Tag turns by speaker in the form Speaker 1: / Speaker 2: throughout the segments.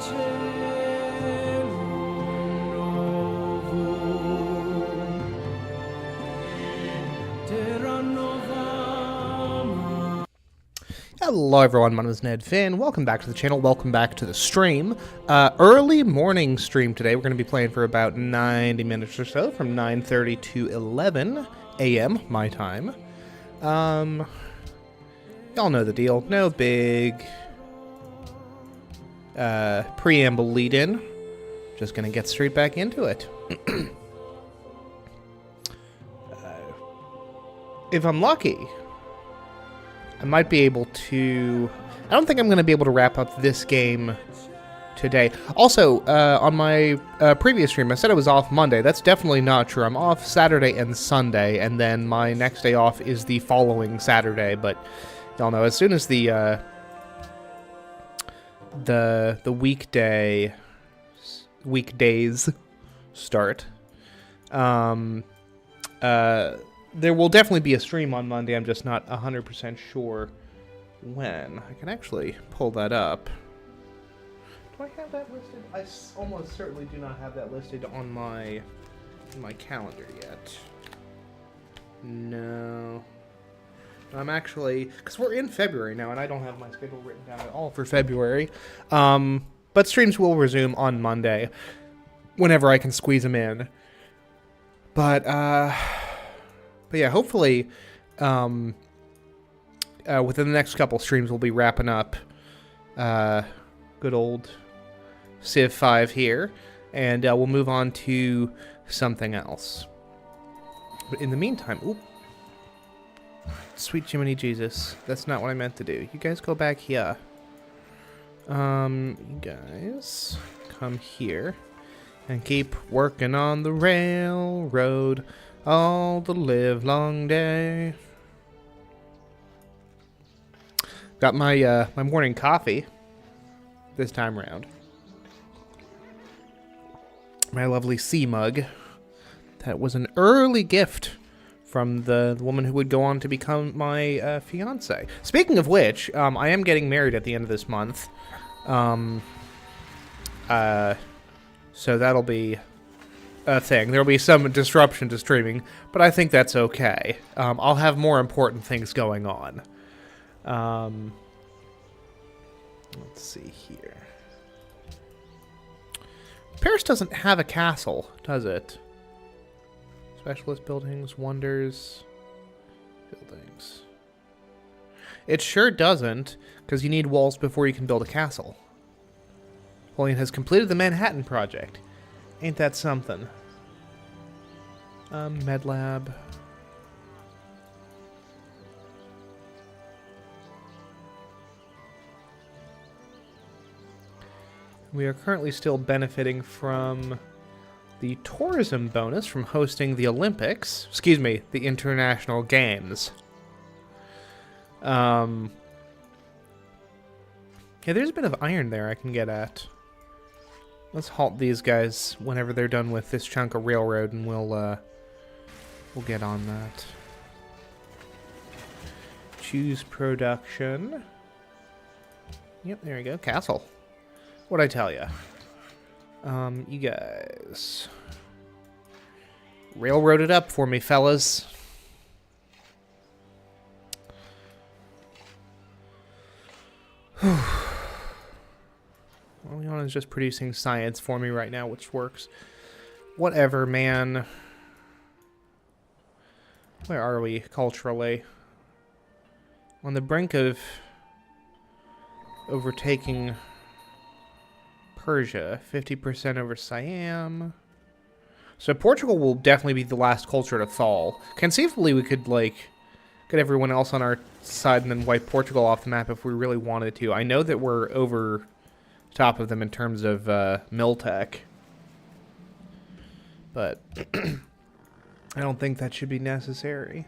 Speaker 1: Hello everyone, my name is Ned Finn. Welcome back to the channel. Welcome back to the stream. Early morning stream today. We're going to be playing for about 90 minutes or so, from 9:30 to 11 a.m. my time. Y'all know the deal. No big preamble lead-in. Just going to get straight back into it. If I'm lucky, I might be able to... I don't think I'm going to be able to wrap up this game today. Also, on my previous stream, I said I was off Monday. That's definitely not true. I'm off Saturday and Sunday, and then my next day off is the following Saturday. But y'all know, as soon as the weekdays start, there will definitely be a stream on Monday. I'm just not 100% sure when. I can actually pull that up. Do I have that listed? I almost certainly do not have that listed on my calendar yet. No. I'm actually... because we're in February now, and I don't have my schedule written down at all for February. But streams will resume on Monday, whenever I can squeeze them in. But yeah, hopefully, within the next couple streams, we'll be wrapping up good old Civ 5 here, and we'll move on to something else. But in the meantime, oop, sweet Jiminy Jesus, that's not what I meant to do. You guys go back here. You guys come here and keep working on the railroad all the livelong day. Got my my morning coffee this time around. My lovely sea mug. That was an early gift from the woman who would go on to become my fiance. Speaking of which, I am getting married at the end of this month. So that'll be a thing. There'll be some disruption to streaming, but I think that's okay. I'll have more important things going on. Let's see here. Paris doesn't have a castle, does it? Specialist buildings, wonders, buildings. It sure doesn't, because you need walls before you can build a castle. Napoleon has completed the Manhattan Project. Ain't that something? MedLab. We are currently still benefiting from the tourism bonus from hosting the Olympics. Excuse me, the International Games. Yeah, there's a bit of iron there I can get at. Let's halt these guys whenever they're done with this chunk of railroad, and we'll get on that. Choose production. Yep, there we go. Castle. What'd I tell ya? You guys railroad it up for me, fellas. Well, Leon is just producing science for me right now, which works. Whatever, man. Where are we culturally? On the brink of overtaking Persia. 50% over Siam. So Portugal will definitely be the last culture to fall. Conceivably, we could, like, get everyone else on our side and then wipe Portugal off the map if we really wanted to. I know that we're over top of them in terms of mill tech, but I don't think that should be necessary.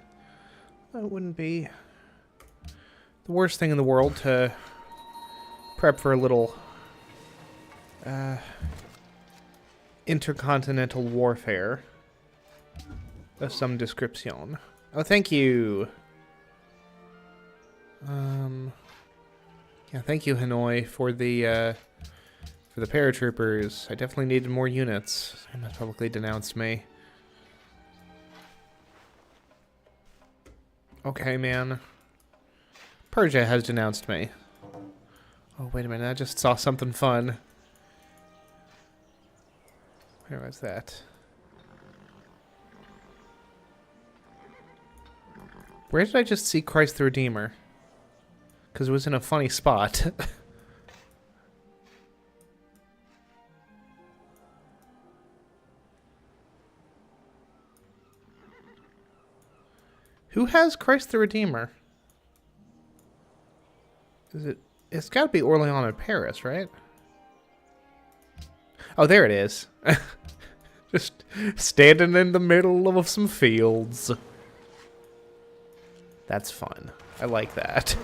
Speaker 1: It wouldn't be the worst thing in the world to prep for a little intercontinental warfare of some description. Oh, thank you. Yeah, thank you, Hanoi, for the For the paratroopers, I definitely needed more units. They must publicly denounced me. Okay, man. Persia has denounced me. Oh, wait a minute. I just saw something fun. Where was that? Where did I just see Christ the Redeemer? Because it was in a funny spot. Who has Christ the Redeemer? Is it? It's got to be Orleans and Paris, right? Oh, there it is. Just standing in the middle of some fields. That's fun. I like that.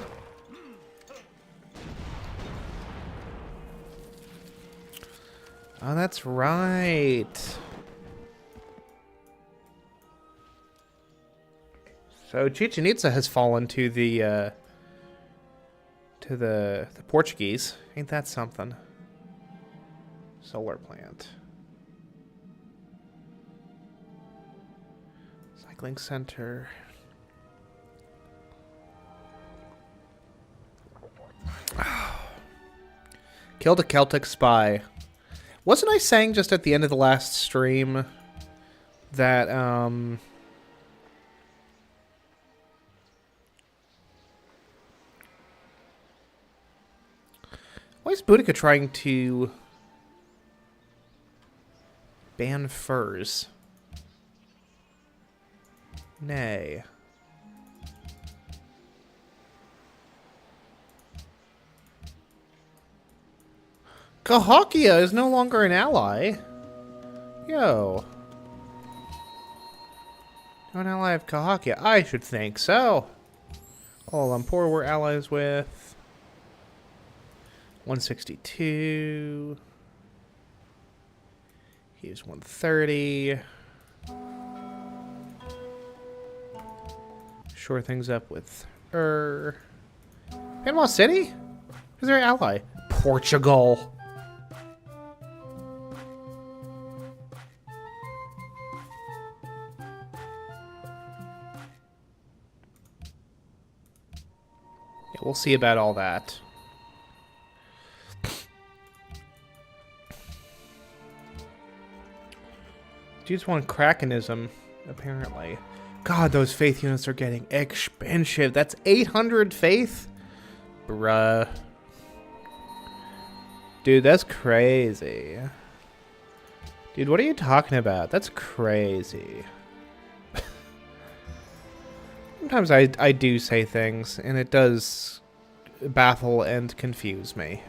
Speaker 1: Oh, that's right. So Chichen Itza has fallen to the Portuguese. Ain't that something? Solar plant. Cycling center. Killed a Celtic spy. Wasn't I saying just at the end of the last stream that why is Boudica trying to ban furs? Nay. Cahokia is no longer an ally. Yo. No an ally of Cahokia. I should think so. Kuala Lumpur we're allies with. 162. He's 130. Shore things up with Panama City? Who's their ally? Portugal. Yeah, we'll see about all that. Dudes want Krakenism, apparently. God, those faith units are getting expensive. That's 800 faith? Bruh. Dude, that's crazy. Dude, what are you talking about? That's crazy. Sometimes I do say things, and it does baffle and confuse me.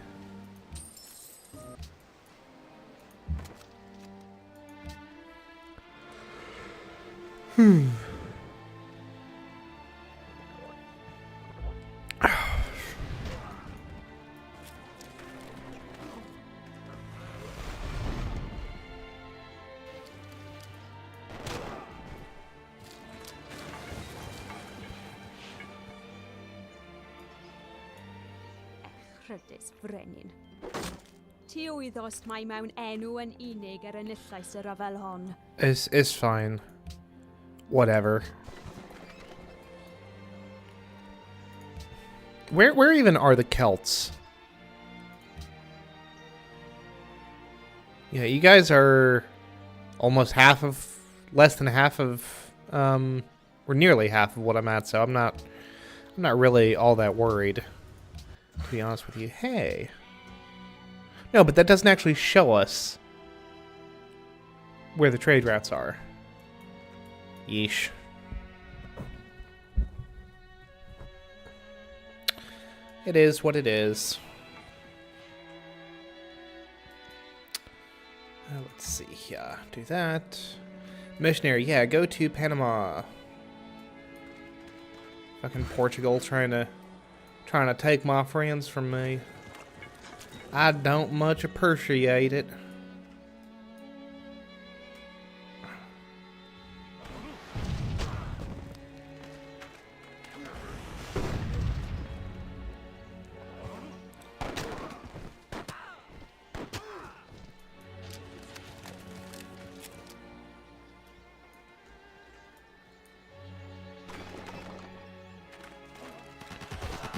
Speaker 2: Rydys frenin. Ti wyddosd mai mewn enw yn unig ar enillais y rhyfel hon.
Speaker 1: It's fine. Whatever. Where even are the Celts? Yeah, you guys are almost half of, less than half of, or nearly half of what I'm at, so I'm not really all that worried, to be honest with you. Hey. No, but that doesn't actually show us where the trade routes are. Yeesh. It is what it is. Let's see here. Do that. Missionary, yeah, go to Panama. Fucking Portugal trying to take my friends from me. I don't much appreciate it.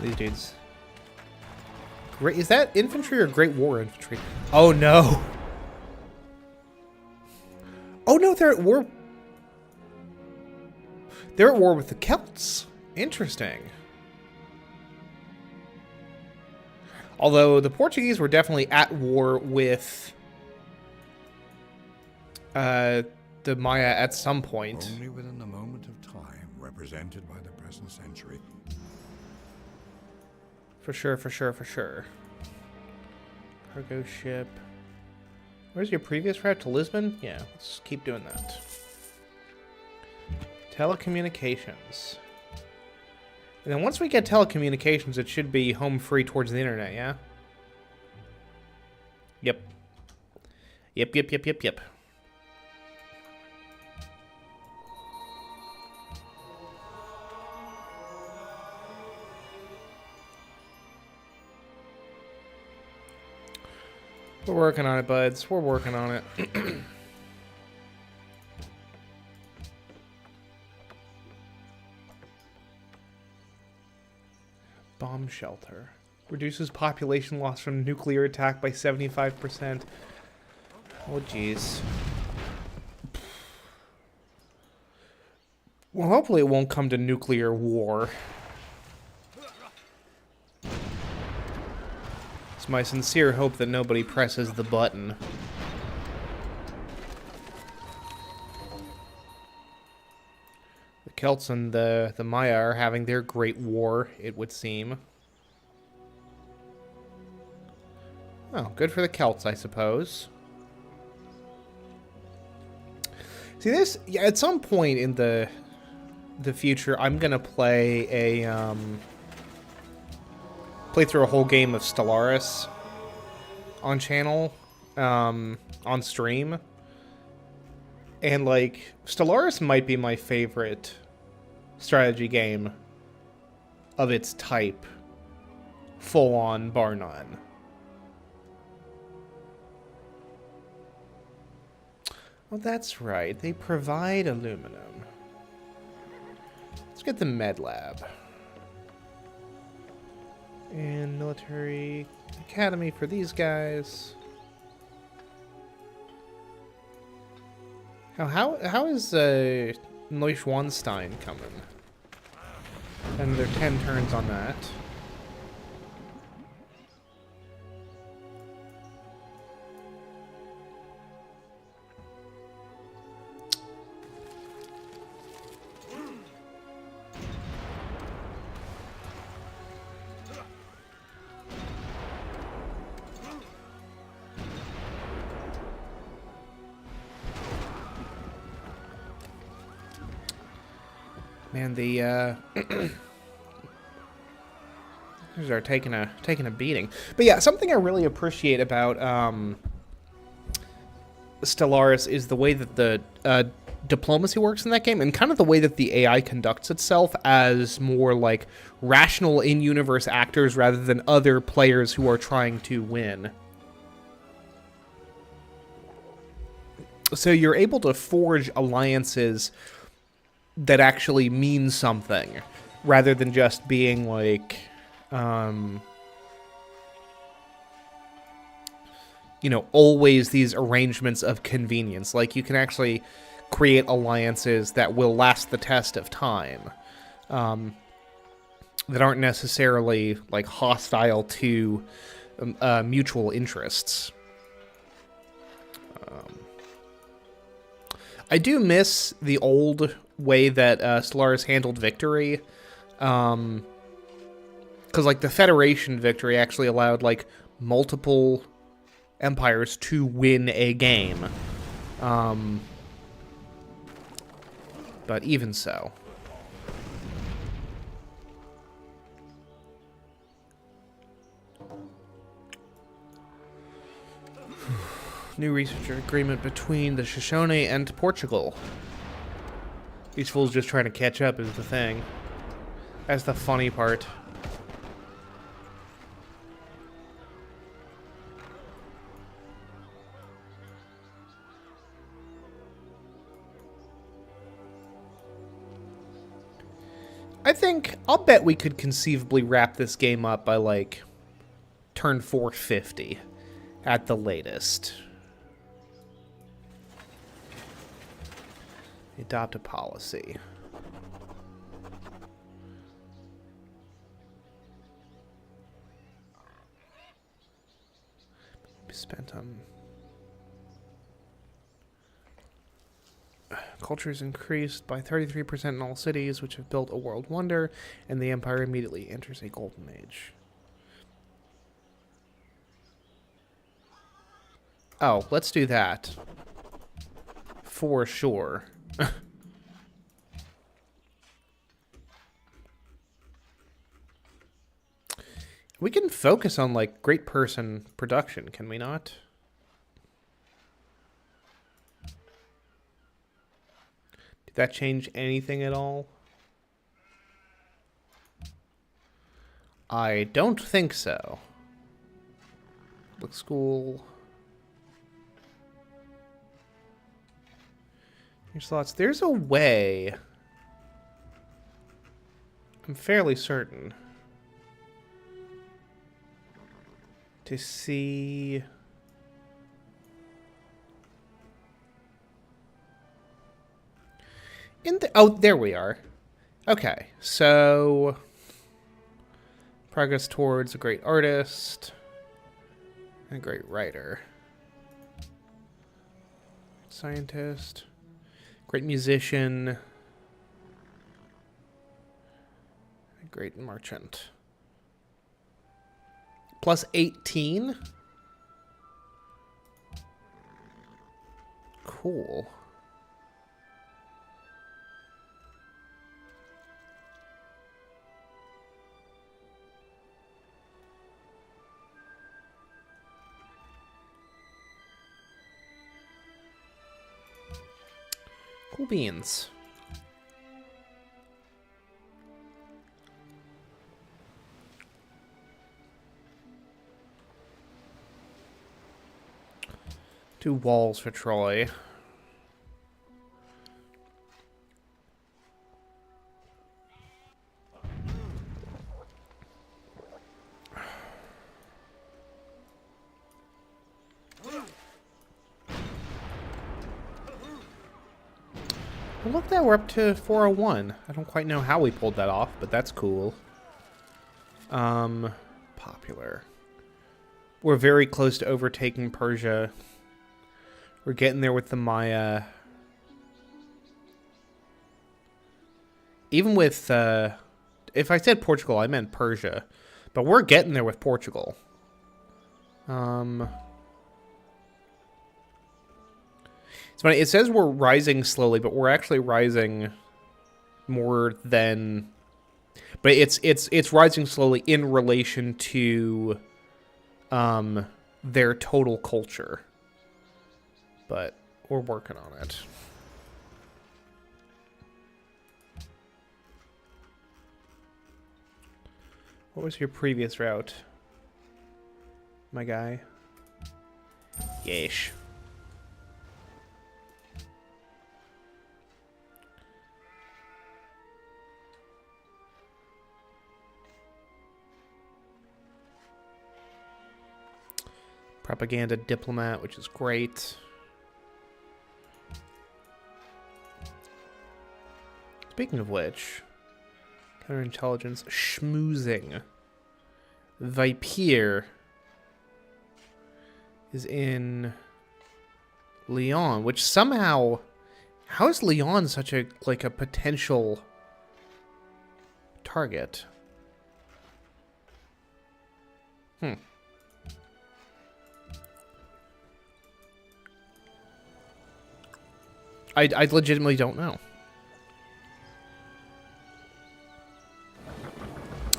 Speaker 1: these dudes. Great, is that infantry or Great War infantry? Oh no! Oh no, they're at war. They're at war with the Celts. Interesting. Although the Portuguese were definitely at war with the Maya at some point.
Speaker 3: Only within the moment of time represented by the present century.
Speaker 1: For sure, for sure, for sure. Cargo ship. Where's your previous route to Lisbon? Yeah, let's keep doing that. Telecommunications. And then once we get telecommunications, it should be home free towards the internet, yeah? Yep. Yep. We're working on it, buds. We're working on it. Bomb shelter. Reduces population loss from nuclear attack by 75%. Oh, jeez. Well, hopefully it won't come to nuclear war. It's my sincere hope that nobody presses the button. The Celts and the Maya are having their great war, it would seem. Oh, good for the Celts, I suppose. See, this... Yeah, at some point in the future, I'm gonna play a, play through a whole game of Stellaris on channel, on stream. And, like, Stellaris might be my favorite strategy game of its type, full-on, bar none. Oh, that's right. They provide aluminum. Let's get the med lab. And military academy for these guys. How is Neuschwanstein coming? And they're 10 turns on that. Man, the these are taking a beating. But yeah, something I really appreciate about Stellaris is the way that the diplomacy works in that game, and kind of the way that the AI conducts itself as more like rational in-universe actors rather than other players who are trying to win. So you're able to forge alliances that actually mean something, rather than just being like, you know, always these arrangements of convenience. Like, you can actually create alliances that will last the test of time, that aren't necessarily, like, hostile to mutual interests. I do miss the old way that Stellaris handled victory, because, like, the Federation victory actually allowed, like, multiple empires to win a game, but even so. New research agreement between the Shoshone and Portugal. These fools just trying to catch up is the thing. That's the funny part. I think, I'll bet we could conceivably wrap this game up by, like, turn 450 at the latest. Adopt a policy. Spent on... Culture is increased by 33% in all cities, which have built a world wonder, and the empire immediately enters a golden age. Oh, let's do that. For sure. We can focus on, like, great person production, can we not? Did that change anything at all? I don't think so. Public school. Your slots. There's a way. I'm fairly certain. To see... Oh, there we are. Okay, so... Progress towards a great artist. And a great writer. Scientist. Great musician. A great merchant. Plus 18? Cool. Cool beans. Two walls for Troy. Well, look, that we're up to 401. I don't quite know how we pulled that off, but that's cool. Popular. We're very close to overtaking Persia. We're getting there with the Maya. Even with, if I said Portugal, I meant Persia. But we're getting there with Portugal. It's funny, it says we're rising slowly, but we're actually rising more than... But it's rising slowly in relation to their total culture. But we're working on it. What was your previous route, my guy? Yeesh. Propaganda diplomat, which is great. Speaking of which, counterintelligence, schmoozing. Vipier is in Lyon, which somehow, how is Lyon such a, like, a potential target? I legitimately don't know.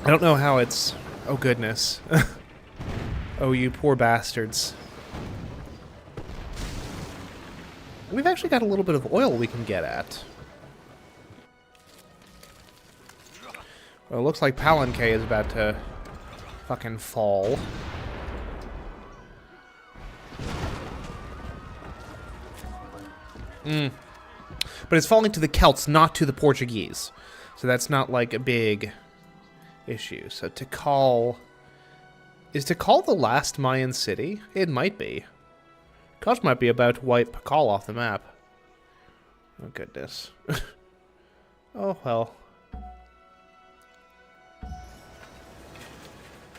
Speaker 1: I don't know how it's... Oh, goodness. Oh, you poor bastards. We've actually got a little bit of oil we can get at. Well, it looks like Palanque is about to fucking fall. But it's falling to the Celts, not to the Portuguese. So that's not like a big issue. So Tikal... Is Tikal the last Mayan city? It might be. Kosh might be about to wipe Tikal off the map. Oh, goodness. Oh, well.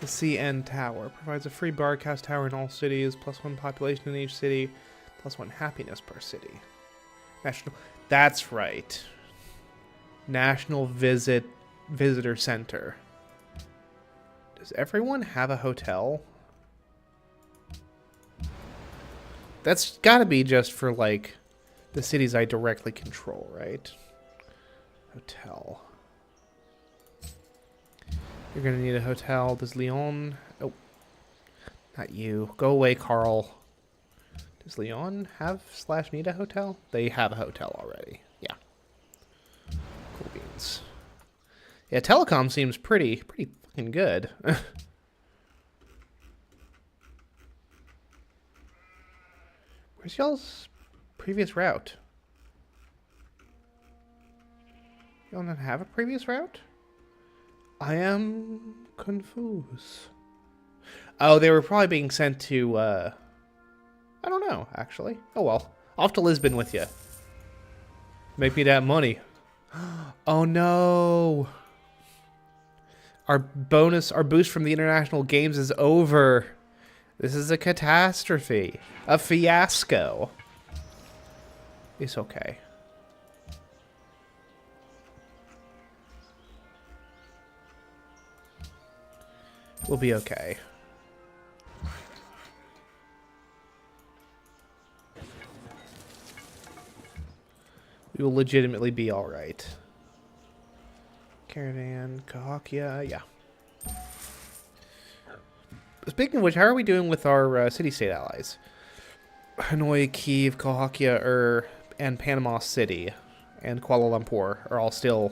Speaker 1: The CN Tower provides a free broadcast tower in all cities, +1 population in each city, +1 happiness per city. National... That's right. National Visitor Center. Does everyone have a hotel? That's gotta be just for, like, the cities I directly control, right? Hotel. You're gonna need a hotel. Does Leon... Oh. Not you. Go away, Carl. Does Leon have / need a hotel? They have a hotel already. Yeah. Cool beans. Yeah, telecom seems pretty fucking good. Where's y'all's previous route? Y'all not have a previous route? I am confused. Oh, they were probably being sent to, I don't know, actually. Oh well. Off to Lisbon with you. Make me that money. Oh no! Our boost from the international games is over. This is a catastrophe. A fiasco. It's okay. We'll be okay. We will legitimately be alright. Caravan, Cahokia, yeah. Speaking of which, how are we doing with our city-state allies? Hanoi, Kiev, Cahokia, and Panama City, and Kuala Lumpur are all still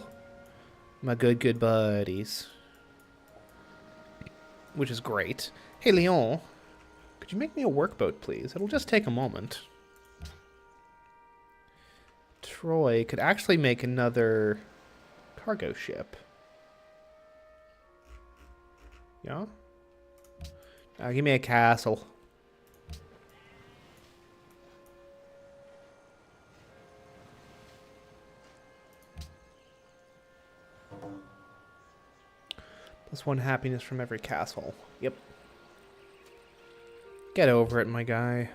Speaker 1: my good buddies. Which is great. Hey, Leon, could you make me a workboat, please? It'll just take a moment. Troy could actually make another cargo ship. Yeah? Give me a castle. +1 happiness from every castle. Yep. Get over it, my guy.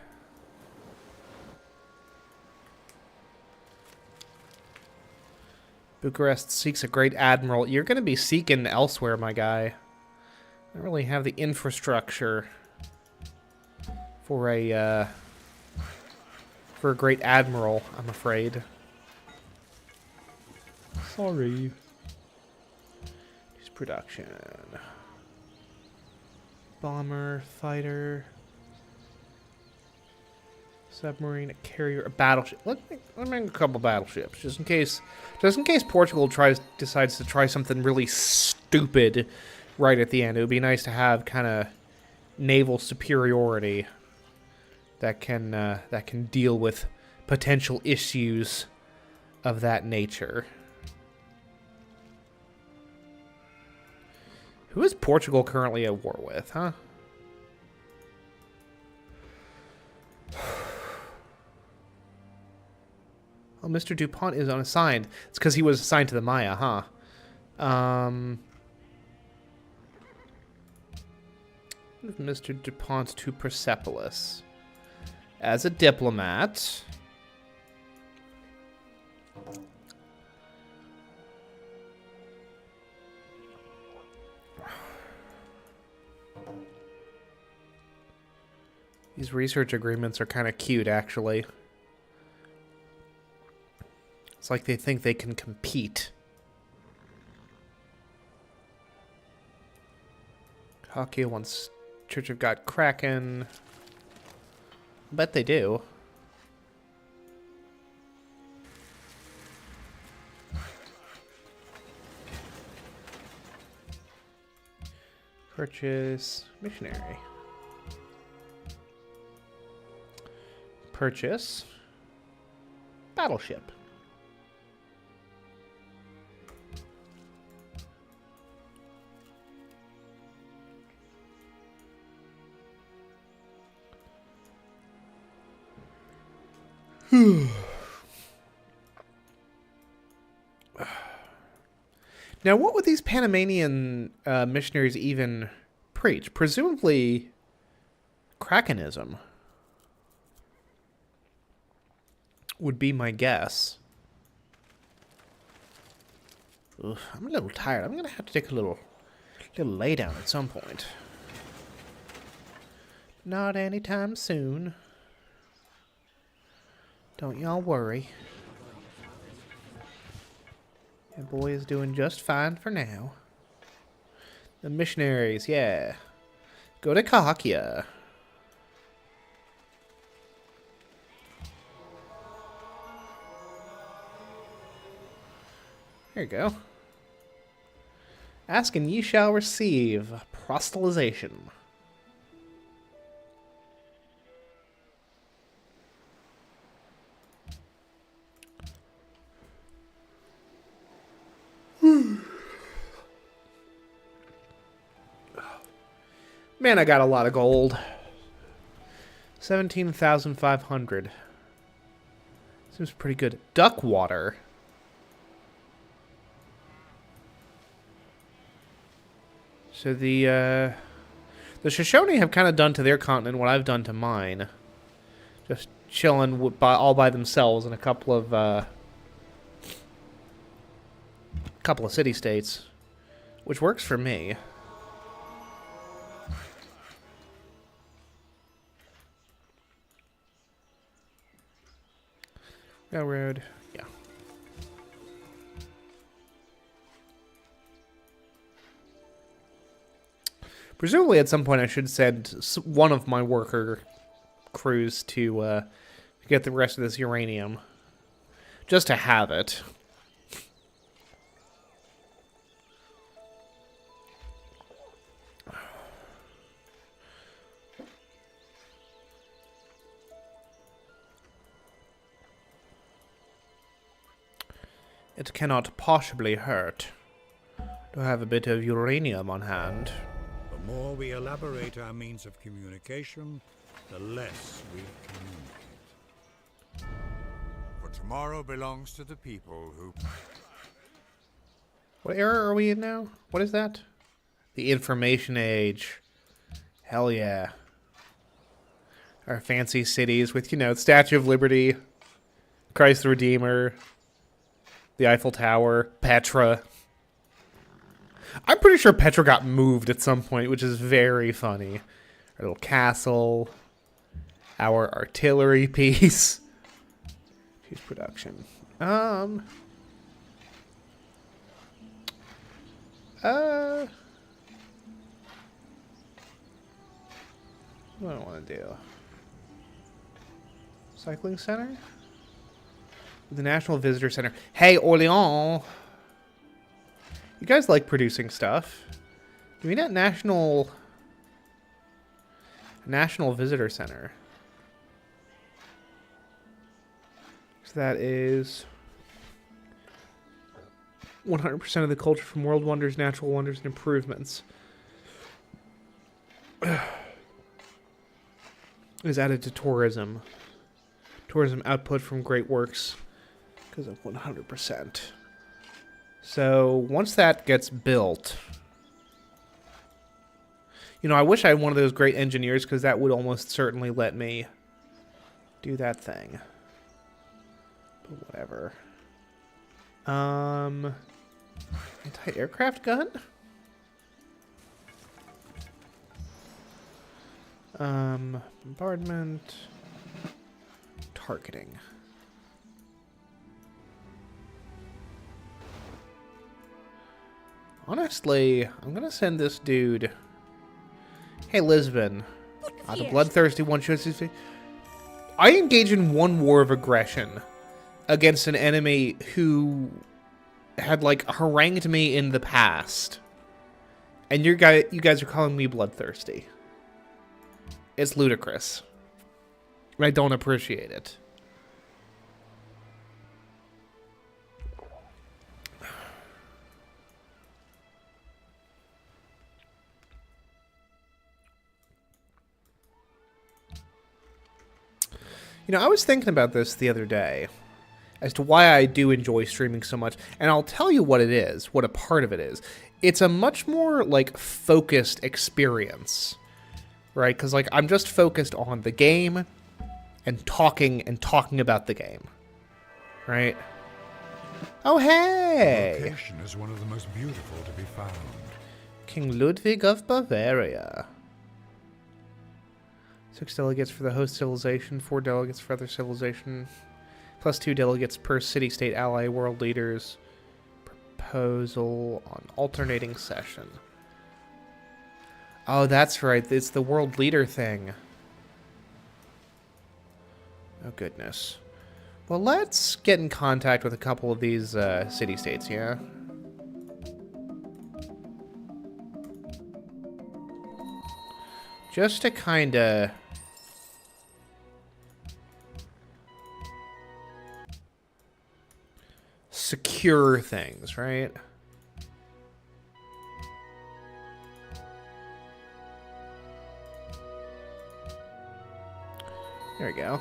Speaker 1: Bucharest seeks a great admiral. You're going to be seeking elsewhere, my guy. I don't really have the infrastructure for a great admiral, I'm afraid. Sorry. Use production. Bomber, fighter, submarine, a carrier, a battleship. Let me make a couple battleships just in case Portugal decides to try something really stupid right at the end. It would be nice to have kind of naval superiority that can deal with potential issues of that nature. Who is Portugal currently at war with, huh? Oh, Mr. DuPont is unassigned. It's because he was assigned to the Maya, huh? Mr. DuPont to Persepolis. As a diplomat. These research agreements are kind of cute, actually. It's like they think they can compete. Hockey wants Church of God Kraken. I bet they do. Purchase missionary. Purchase battleship. Now, what would these Panamanian missionaries even preach? Presumably, Krakenism would be my guess. Ugh, I'm a little tired. I'm gonna have to take a little lay down at some point. Not anytime soon. Don't y'all worry. That boy is doing just fine for now. The missionaries, yeah. Go to Cahokia. There you go. Ask and ye shall receive. Proselytization. Man, I got a lot of gold. 17,500. Seems pretty good. Duck water. So the Shoshone have kind of done to their continent what I've done to mine. Just chilling all by themselves in a couple of city-states, which works for me. Railroad, yeah. Presumably at some point I should send one of my worker crews to get the rest of this uranium. Just to have it. It cannot possibly hurt to have a bit of uranium on hand.
Speaker 3: The more we elaborate our means of communication, the less we communicate. For tomorrow belongs to the people who...
Speaker 1: What era are we in now? What is that? The Information Age. Hell yeah. Our fancy cities with, you know, Statue of Liberty, Christ the Redeemer, the Eiffel Tower, Petra. I'm pretty sure Petra got moved at some point, which is very funny. Our little castle. Our artillery piece. Choose production. What do I want to do? Cycling center? The National Visitor Center. Hey, Orleans! You guys like producing stuff. Do we need a National Visitor Center? So that is 100% of the culture from world wonders, natural wonders, and improvements is added to tourism. Tourism output from great works because of 100%. So once that gets built, you know, I wish I had one of those great engineers because that would almost certainly let me do that thing. But whatever. Anti-aircraft gun? Bombardment. Targeting. Honestly, I'm gonna send this dude. Hey, Lisbon. The bloodthirsty one shoots his face. I engage in one war of aggression against an enemy who had, like, harangued me in the past. And you guys are calling me bloodthirsty. It's ludicrous. I don't appreciate it. You You know, I was thinking about this the other day as to why I do enjoy streaming so much, and I'll tell you what it is, what a part of it is. It's a much more, like, focused experience, right? Because, like, I'm just focused on the game and talking about the game, right? Oh, hey!
Speaker 3: The location is one of the most beautiful to be found.
Speaker 1: King Ludwig of Bavaria. 6 delegates for the host civilization, 4 delegates for other civilization, plus 2 delegates per city-state ally world leaders. Proposal on alternating session. Oh, that's right. It's the world leader thing. Oh, goodness. Well, let's get in contact with a couple of these city-states, yeah? Just to kind of... secure things, right? There we go.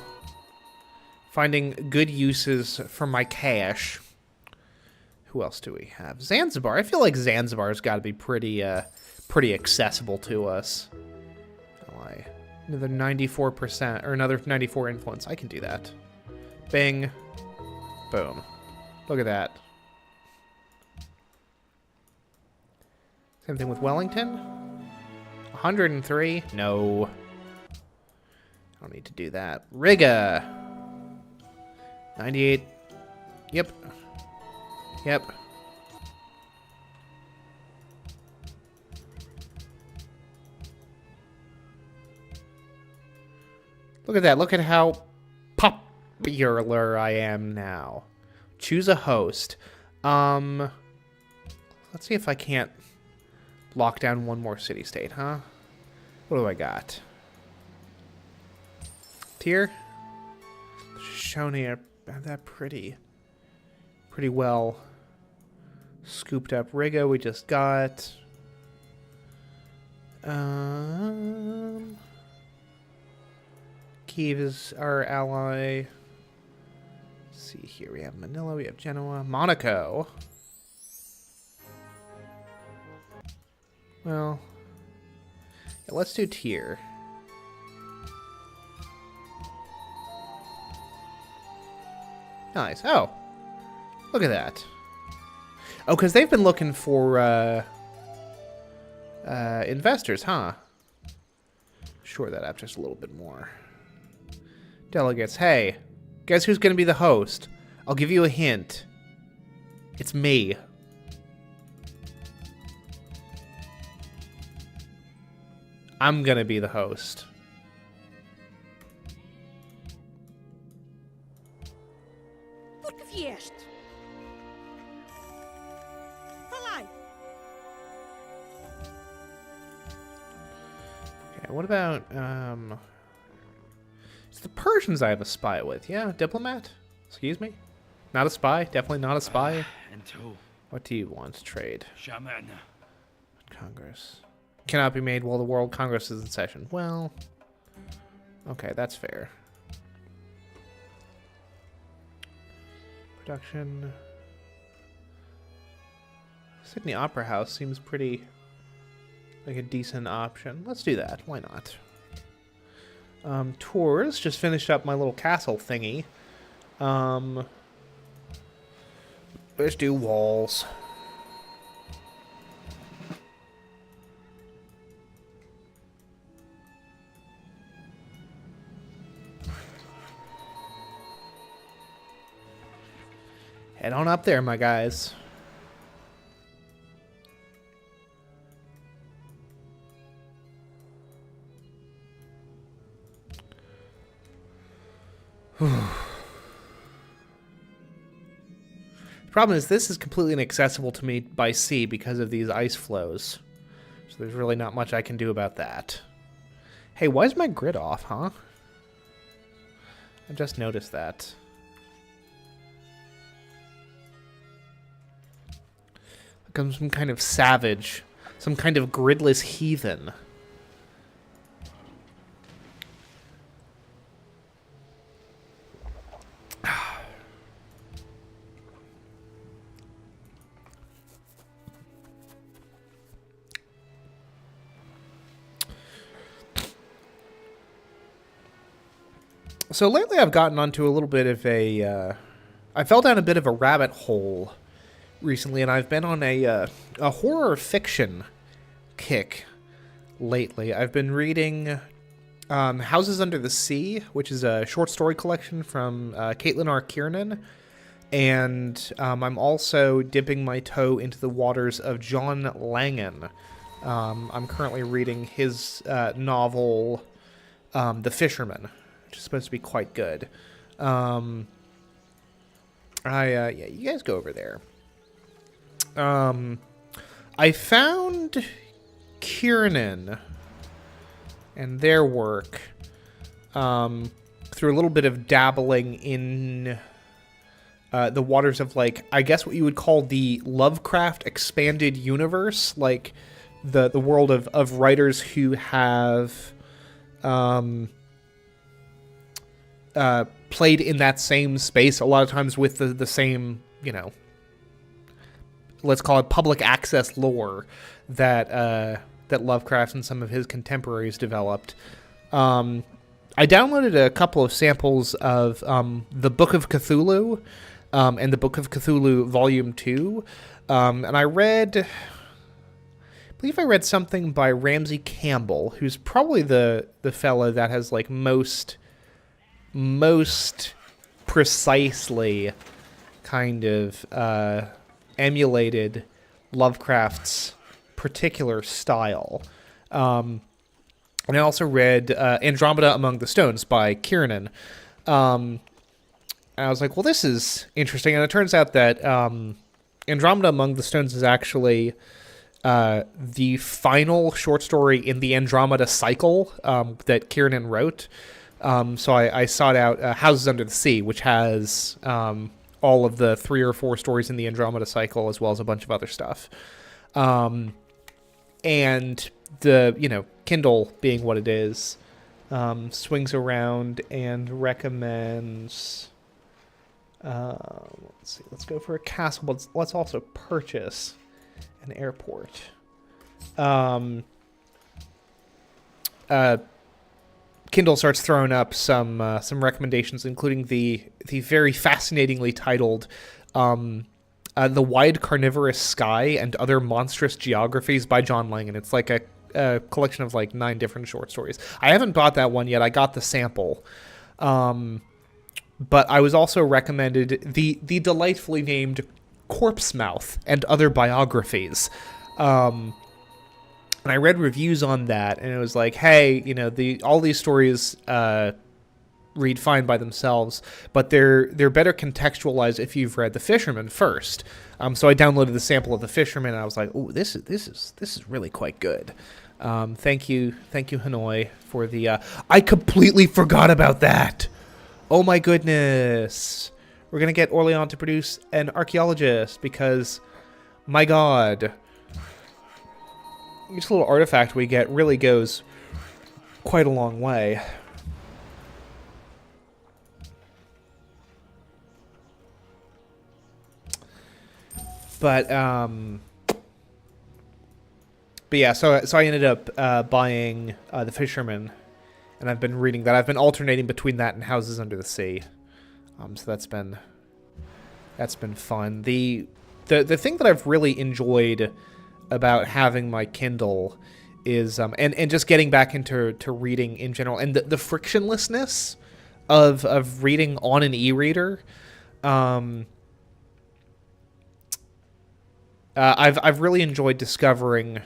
Speaker 1: Finding good uses for my cash. Who else do we have? Zanzibar. I feel like Zanzibar's got to be pretty accessible to us. Ally. Another 94%, or another 94 influence. I can do that. Bing. Boom. Look at that. Same thing with Wellington. 103. No. I don't need to do that. Riga. 98. Yep. Yep. Look at that. Look at how popular I am now. Choose a host. Let's see if I can't lock down one more city-state, huh? What do I got? Tier? Shoshone are that pretty well scooped up. Riga we just got. Kiev is our ally. Let's see here, we have Manila, we have Genoa, Monaco. Well, yeah, let's do tier. Nice. Oh, look at that. Oh, because they've been looking for investors, huh? Shore that up just a little bit more. Delegates, hey, guess who's going to be the host? I'll give you a hint. It's me. I'm going to be the host. Okay, what about, it's the Persians I have a spy with. Yeah, diplomat? Excuse me? Not a spy? Definitely not a spy. What do you want to trade? Congress. Cannot be made while the World Congress is in session. Well, okay, that's fair. Production. Sydney Opera House seems pretty like a decent option. Let's do that. Why not? Tours. Just finished up my little castle thingy. Let's do walls. Head on up there, my guys. The problem is this is completely inaccessible to me by sea because of these ice flows. So there's really not much I can do about that. Hey, why is my grid off, huh? I just noticed that. Like I'm some kind of savage. Some kind of gridless heathen. So lately I've gotten onto a little bit of I fell down a bit of a rabbit hole recently, and I've been on a horror fiction kick lately. I've been reading Houses Under the Sea, which is a short story collection from Caitlin R. Kiernan, and I'm also dipping my toe into the waters of John Langan. I'm currently reading his novel, The Fisherman, which is supposed to be quite good. Yeah, you guys go over there. I found Kiernan and their work through a little bit of dabbling in the waters of, like, I guess what you would call the Lovecraft expanded universe, like the world of writers who have played in that same space, a lot of times with the same, you know, let's call it public access lore that Lovecraft and some of his contemporaries developed. I downloaded a couple of samples of the Book of Cthulhu and the Book of Cthulhu Volume 2, and I believe I read something by Ramsey Campbell, who's probably the fellow that has, like, most precisely kind of emulated Lovecraft's particular style. And I also read Andromeda Among the Stones by Kiernan. And I was like, well, this is interesting. And it turns out that Andromeda Among the Stones is actually the final short story in the Andromeda cycle that Kiernan wrote. So I sought out Houses Under the Sea, which has all of the 3 or 4 stories in the Andromeda cycle, as well as a bunch of other stuff. And the, you know, Kindle being what it is, swings around and recommends, let's see, let's go for a castle, but let's also purchase an airport. Kindle starts throwing up some recommendations, including the very fascinatingly titled The Wide Carnivorous Sky and Other Monstrous Geographies by John Langan. It's like a collection of like 9 different short stories. I haven't bought that one yet. I got the sample. But I was also recommended the delightfully named Corpse Mouth and Other Biographies. And I read reviews on that, and it was like, hey, you know, all these stories read fine by themselves, but they're better contextualized if you've read The Fisherman first. So I downloaded the sample of The Fisherman, and I was like, oh, this is really quite good. Thank you, Hanoi, for the. I completely forgot about that. Oh my goodness, we're gonna get Orleans to produce an archaeologist because, my God. Each little artifact we get really goes quite a long way. But yeah, so I ended up buying The Fisherman, and I've been reading that. I've been alternating between that and Houses Under the Sea. So that's been fun. The thing that I've really enjoyed about having my Kindle is and just getting back into reading in general, and the frictionlessness of reading on an e-reader. I've really enjoyed discovering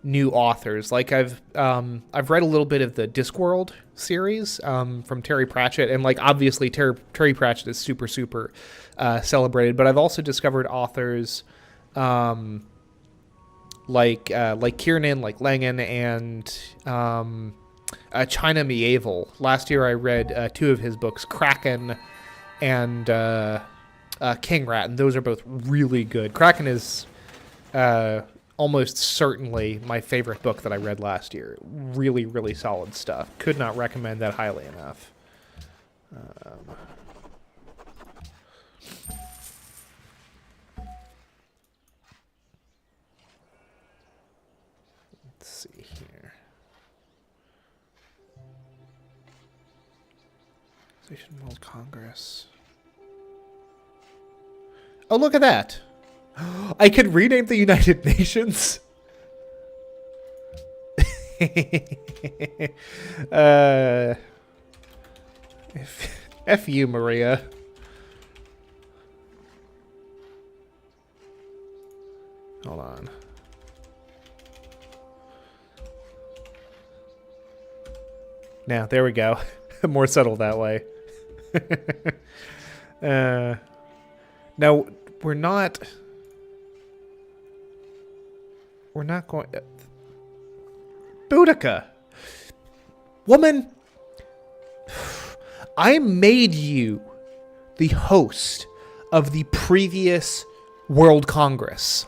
Speaker 1: new authors. Like I've read a little bit of the Discworld series from Terry Pratchett, and like obviously Terry Pratchett is super celebrated, but I've also discovered authors like Kiernan, like Langan, and China Mieville. Last year I read 2 of his books, Kraken and King Rat, and those are both really good. Kraken is almost certainly my favorite book that I read last year. Really solid stuff. Could not recommend that highly enough. Let's see here. World Congress. Oh, look at that. I could rename the United Nations. F you, Maria. Hold on. Now, there we go. More subtle that way. Now, we're not going... Boudica! Woman! I made you the host of the previous World Congress.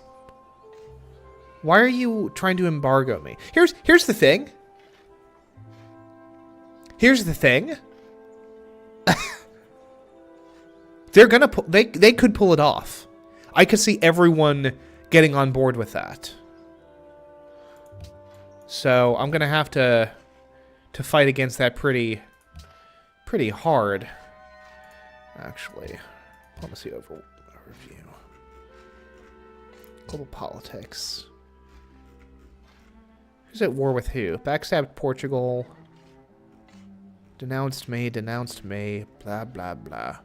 Speaker 1: Why are you trying to embargo me? Here's the thing. Here's the thing. They're gonna they could pull it off. I could see everyone getting on board with that. So I'm gonna have to fight against that pretty hard. Actually, diplomacy overview. Global politics. Who's at war with who? Backstabbed Portugal. Denounced me, blah, blah, blah.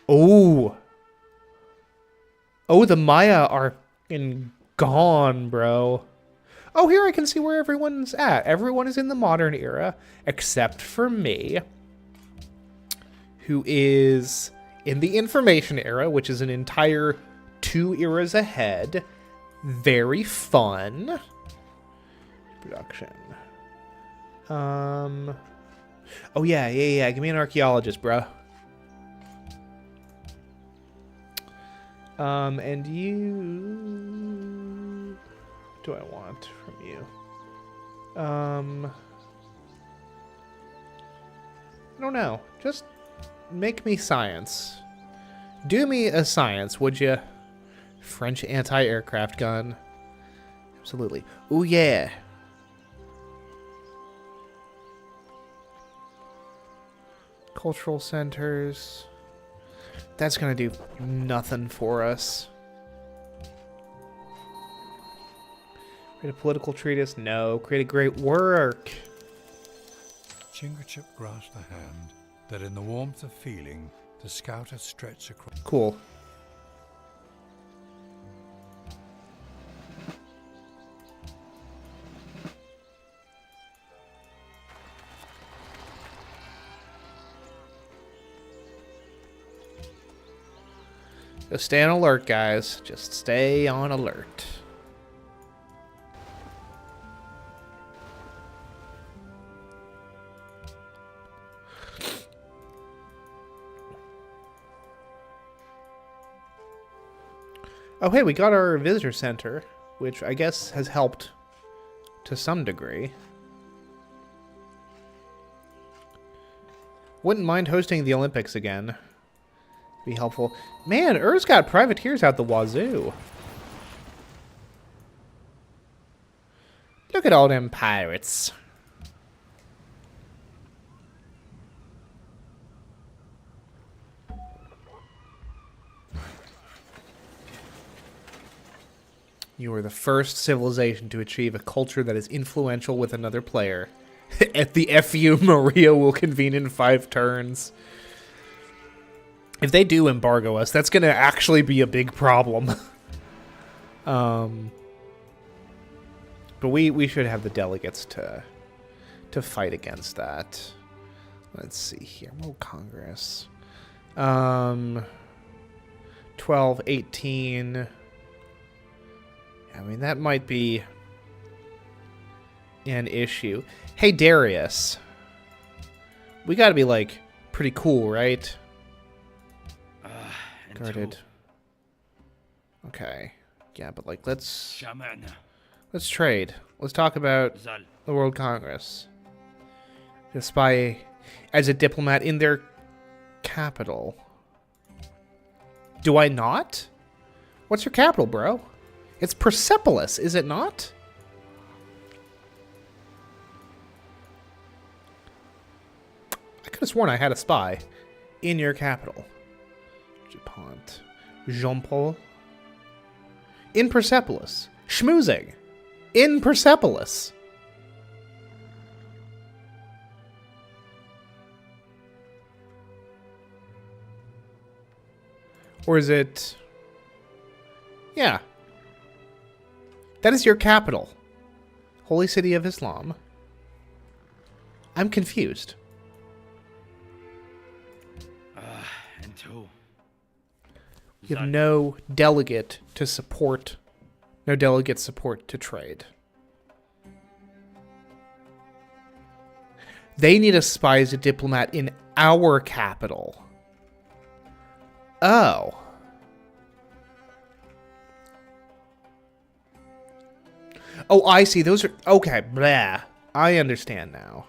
Speaker 1: Oh! Oh, the Maya are gone, bro. Oh, here I can see where everyone's at. Everyone is in the modern era, except for me, who is in the information era, which is an entire 2 eras ahead. Very fun. Production. Oh yeah. Give me an archaeologist, bro. And you... What do I want from you? I don't know. Just make me science. Do me a science, would you? French anti-aircraft gun. Absolutely. Ooh, yeah. Cultural centers. That's gonna do nothing for us. Create a political treatise? No. Create a great work.
Speaker 3: Chingachgook grasped the hand that in the warmth of feeling the scout had stretched across.
Speaker 1: Cool. Just stay on alert, guys. Just stay on alert. Oh, hey, we got our visitor center, which I guess has helped to some degree. Wouldn't mind hosting the Olympics again. Be helpful. Man, Ur's got privateers out the wazoo. Look at all them pirates. You are the first civilization to achieve a culture that is influential with another player. At the FU, Maria will convene in 5 turns. If they do embargo us, that's going to actually be a big problem. But we should have the delegates to fight against that. Let's see here. World Congress. 12, 18. I mean, that might be an issue. Hey, Darius. We got to be, like, pretty cool, right? Guarded. Okay. Yeah, but like let's trade. Let's talk about the World Congress. To spy as a diplomat in their capital. Do I not? What's your capital, bro? It's Persepolis, is it not? have sworn I had a spy in your capital. Japont. Jean-Paul. In Persepolis. Schmoozing. In Persepolis. Or is it... Yeah. That is your capital. Holy City of Islam. I'm confused.
Speaker 4: And two.
Speaker 1: You have no delegate to support... No delegate support to trade. They need a spy as a diplomat in our capital. Oh. Oh, I see. Those are... Okay, blah. I understand now.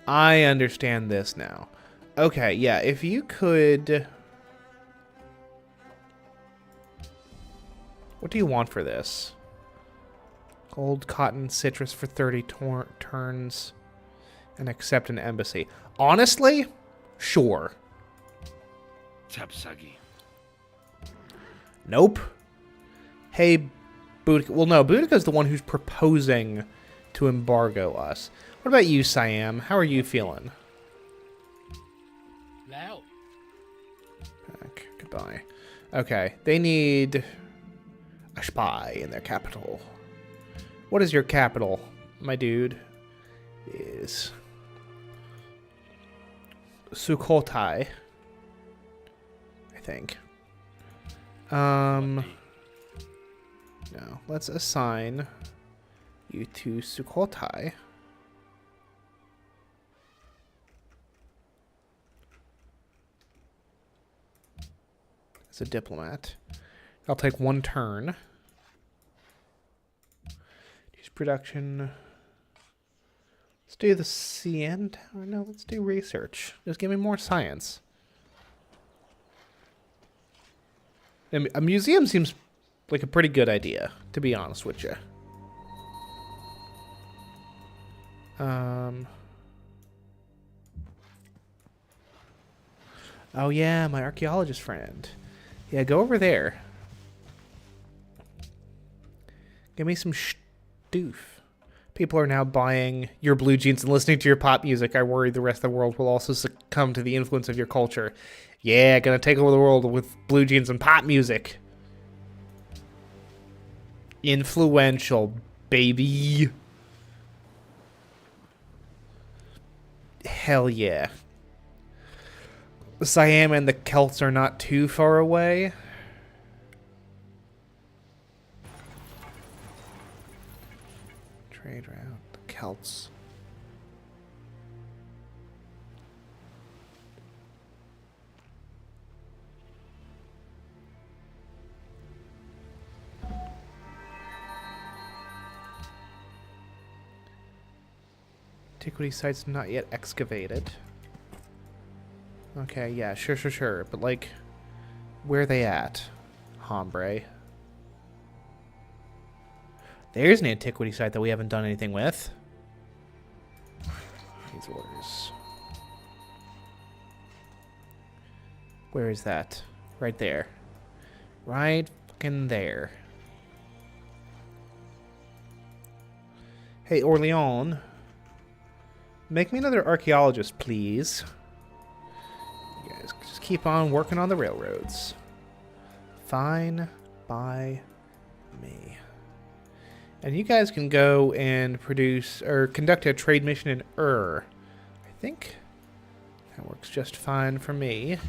Speaker 1: I understand this now. Okay, yeah, if you could... What do you want for this? Gold, cotton, citrus for 30 turns. And accept an embassy. Honestly? Sure.
Speaker 4: Tapsagi.
Speaker 1: Nope. Hey, Boudica. Well, no, Boudica's the one who's proposing to embargo us. What about you, Siam? How are you feeling?
Speaker 4: Lao.
Speaker 1: Back. Goodbye. Okay, they need a spy in their capital. What is your capital, my dude? Is Sukhothai, I think. No, let's assign you to Sukhothai. As a diplomat. I'll take 1 turn. Use production. Let's do the CN Tower. No, let's do research. Just give me more science. A museum seems like a pretty good idea, to be honest with you. Oh yeah, my archaeologist friend. Yeah, go over there. Give me some stoof. People are now buying your blue jeans and listening to your pop music. I worry the rest of the world will also succumb to the influence of your culture. Yeah, gonna take over the world with blue jeans and pop music. Influential, baby. Hell yeah. Siam and the Celts are not too far away. Trade route. The Celts. Antiquity sites not yet excavated. Okay, yeah, sure. But, like, where are they at? Hombre. There's an antiquity site that we haven't done anything with. These orders. Where is that? Right there. Right fucking there. Hey, Orleans. Make me another archaeologist, please. You guys just keep on working on the railroads. Fine by me. And you guys can go and produce or conduct a trade mission in I think that works just fine for me.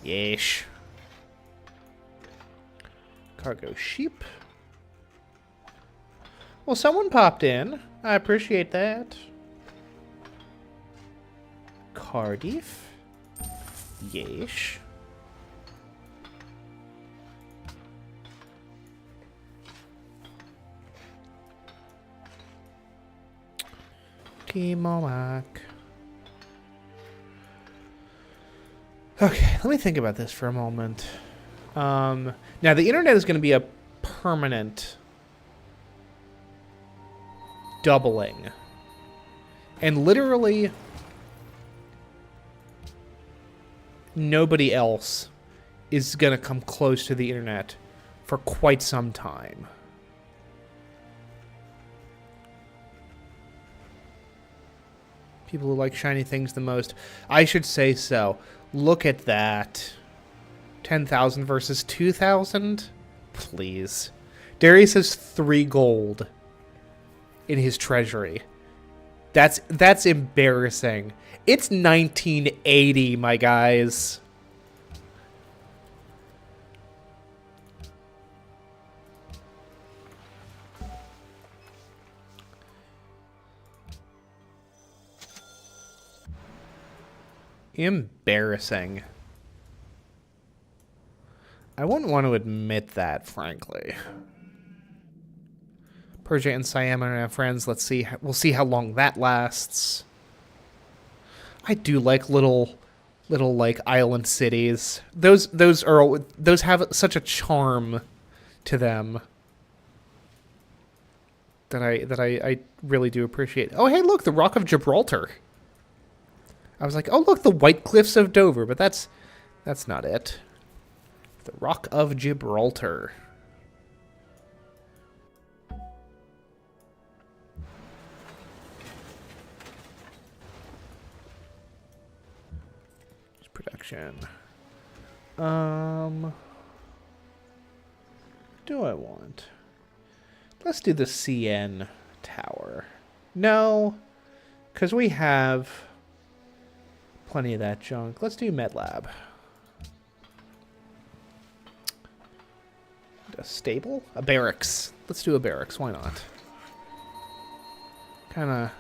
Speaker 1: Yeesh. Cargo sheep. Well, someone popped in. I appreciate that. Cardiff. Yeesh. Kimomak. Okay, let me think about this for a moment. Now, the internet is going to be a permanent doubling. And literally nobody else is going to come close to the internet for quite some time. People who like shiny things the most. I should say so. Look at that. 10,000 versus 2,000? Please. Darius has 3 gold in his treasury. That's embarrassing. It's 1980, my guys. Embarrassing. I wouldn't want to admit that, frankly. Persia and Siam are our friends. Let's see. We'll see how long that lasts. I do like little like island cities. Those have such a charm to them that I really do appreciate. Oh, hey, look, the Rock of Gibraltar. I was like, oh, look, the White Cliffs of Dover, but that's not it. The Rock of Gibraltar. Production. What do I want? Let's do the CN tower. No, because we have plenty of that junk. Let's do MedLab. A stable? A barracks. Let's do a barracks. Why not? Kind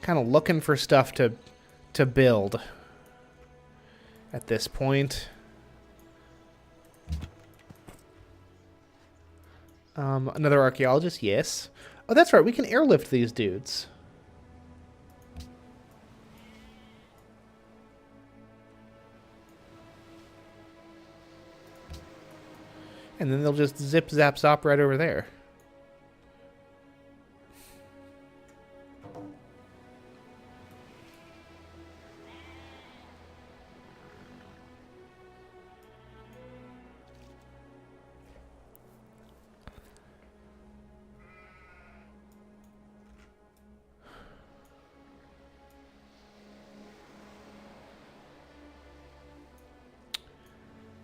Speaker 1: of looking for stuff to build at this point. Another archaeologist? Yes. Oh, that's right. We can airlift these dudes. And then they'll just zip, zap, zop right over there.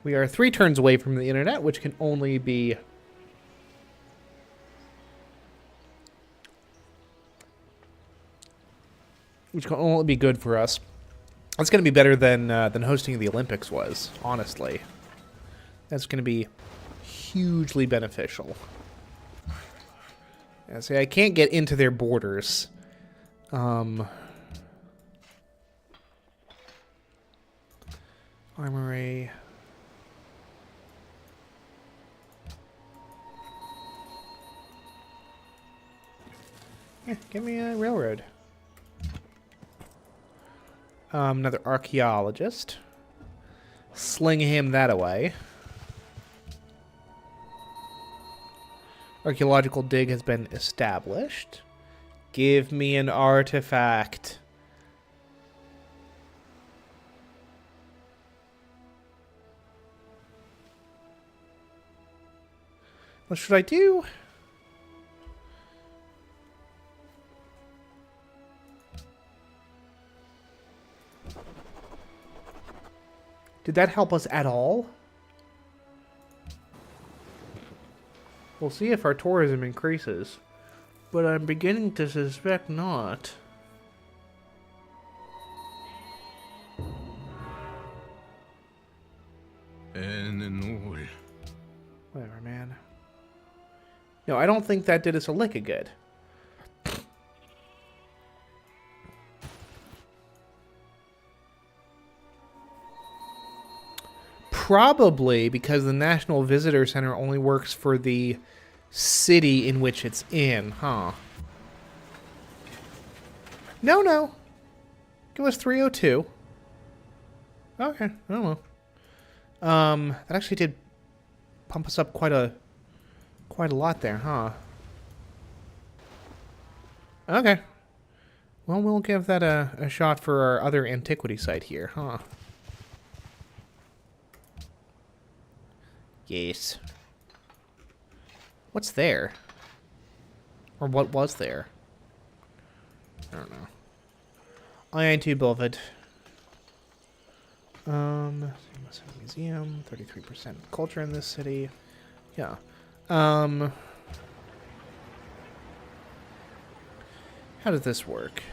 Speaker 1: We are 3 turns away from the internet, which can only be good for us. That's going to be better than hosting the Olympics was, honestly. That's going to be hugely beneficial. Yeah, see, I can't get into their borders. Armory. Yeah, give me a railroad. Another archaeologist. Sling him that away. Archaeological dig has been established. Give me an artifact. What should I do? Did that help us at all? We'll see if our tourism increases, but I'm beginning to suspect not. Whatever, man. No, I don't think that did us a lick of good. Probably because the National Visitor Center only works for the city in which it's in, huh? No. Give us 302. Okay, I don't know. That actually did pump us up quite a Quite a lot there, huh? Okay. Well, we'll give that a shot for our other antiquity site here, huh? Yes. What's there? Or what was there? I don't know. I ain't too bothered. Museum, 33% culture in this city. Yeah. How does this work?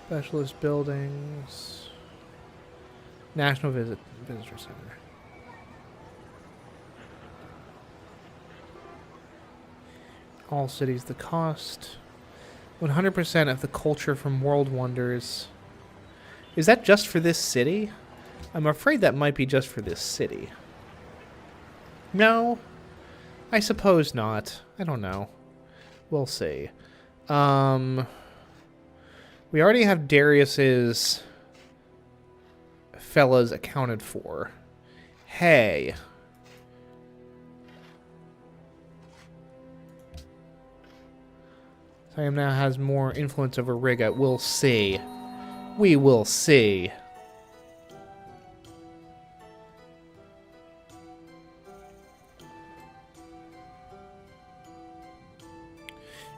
Speaker 1: Specialist buildings. National Visitor Center. All cities, the cost. 100% of the culture from World Wonders. Is that just for this city? I'm afraid that might be just for this city. No? I suppose not. I don't know. We'll see. We already have Darius's fellas accounted for. Hey. Siam now has more influence over Riga. We'll see. We will see.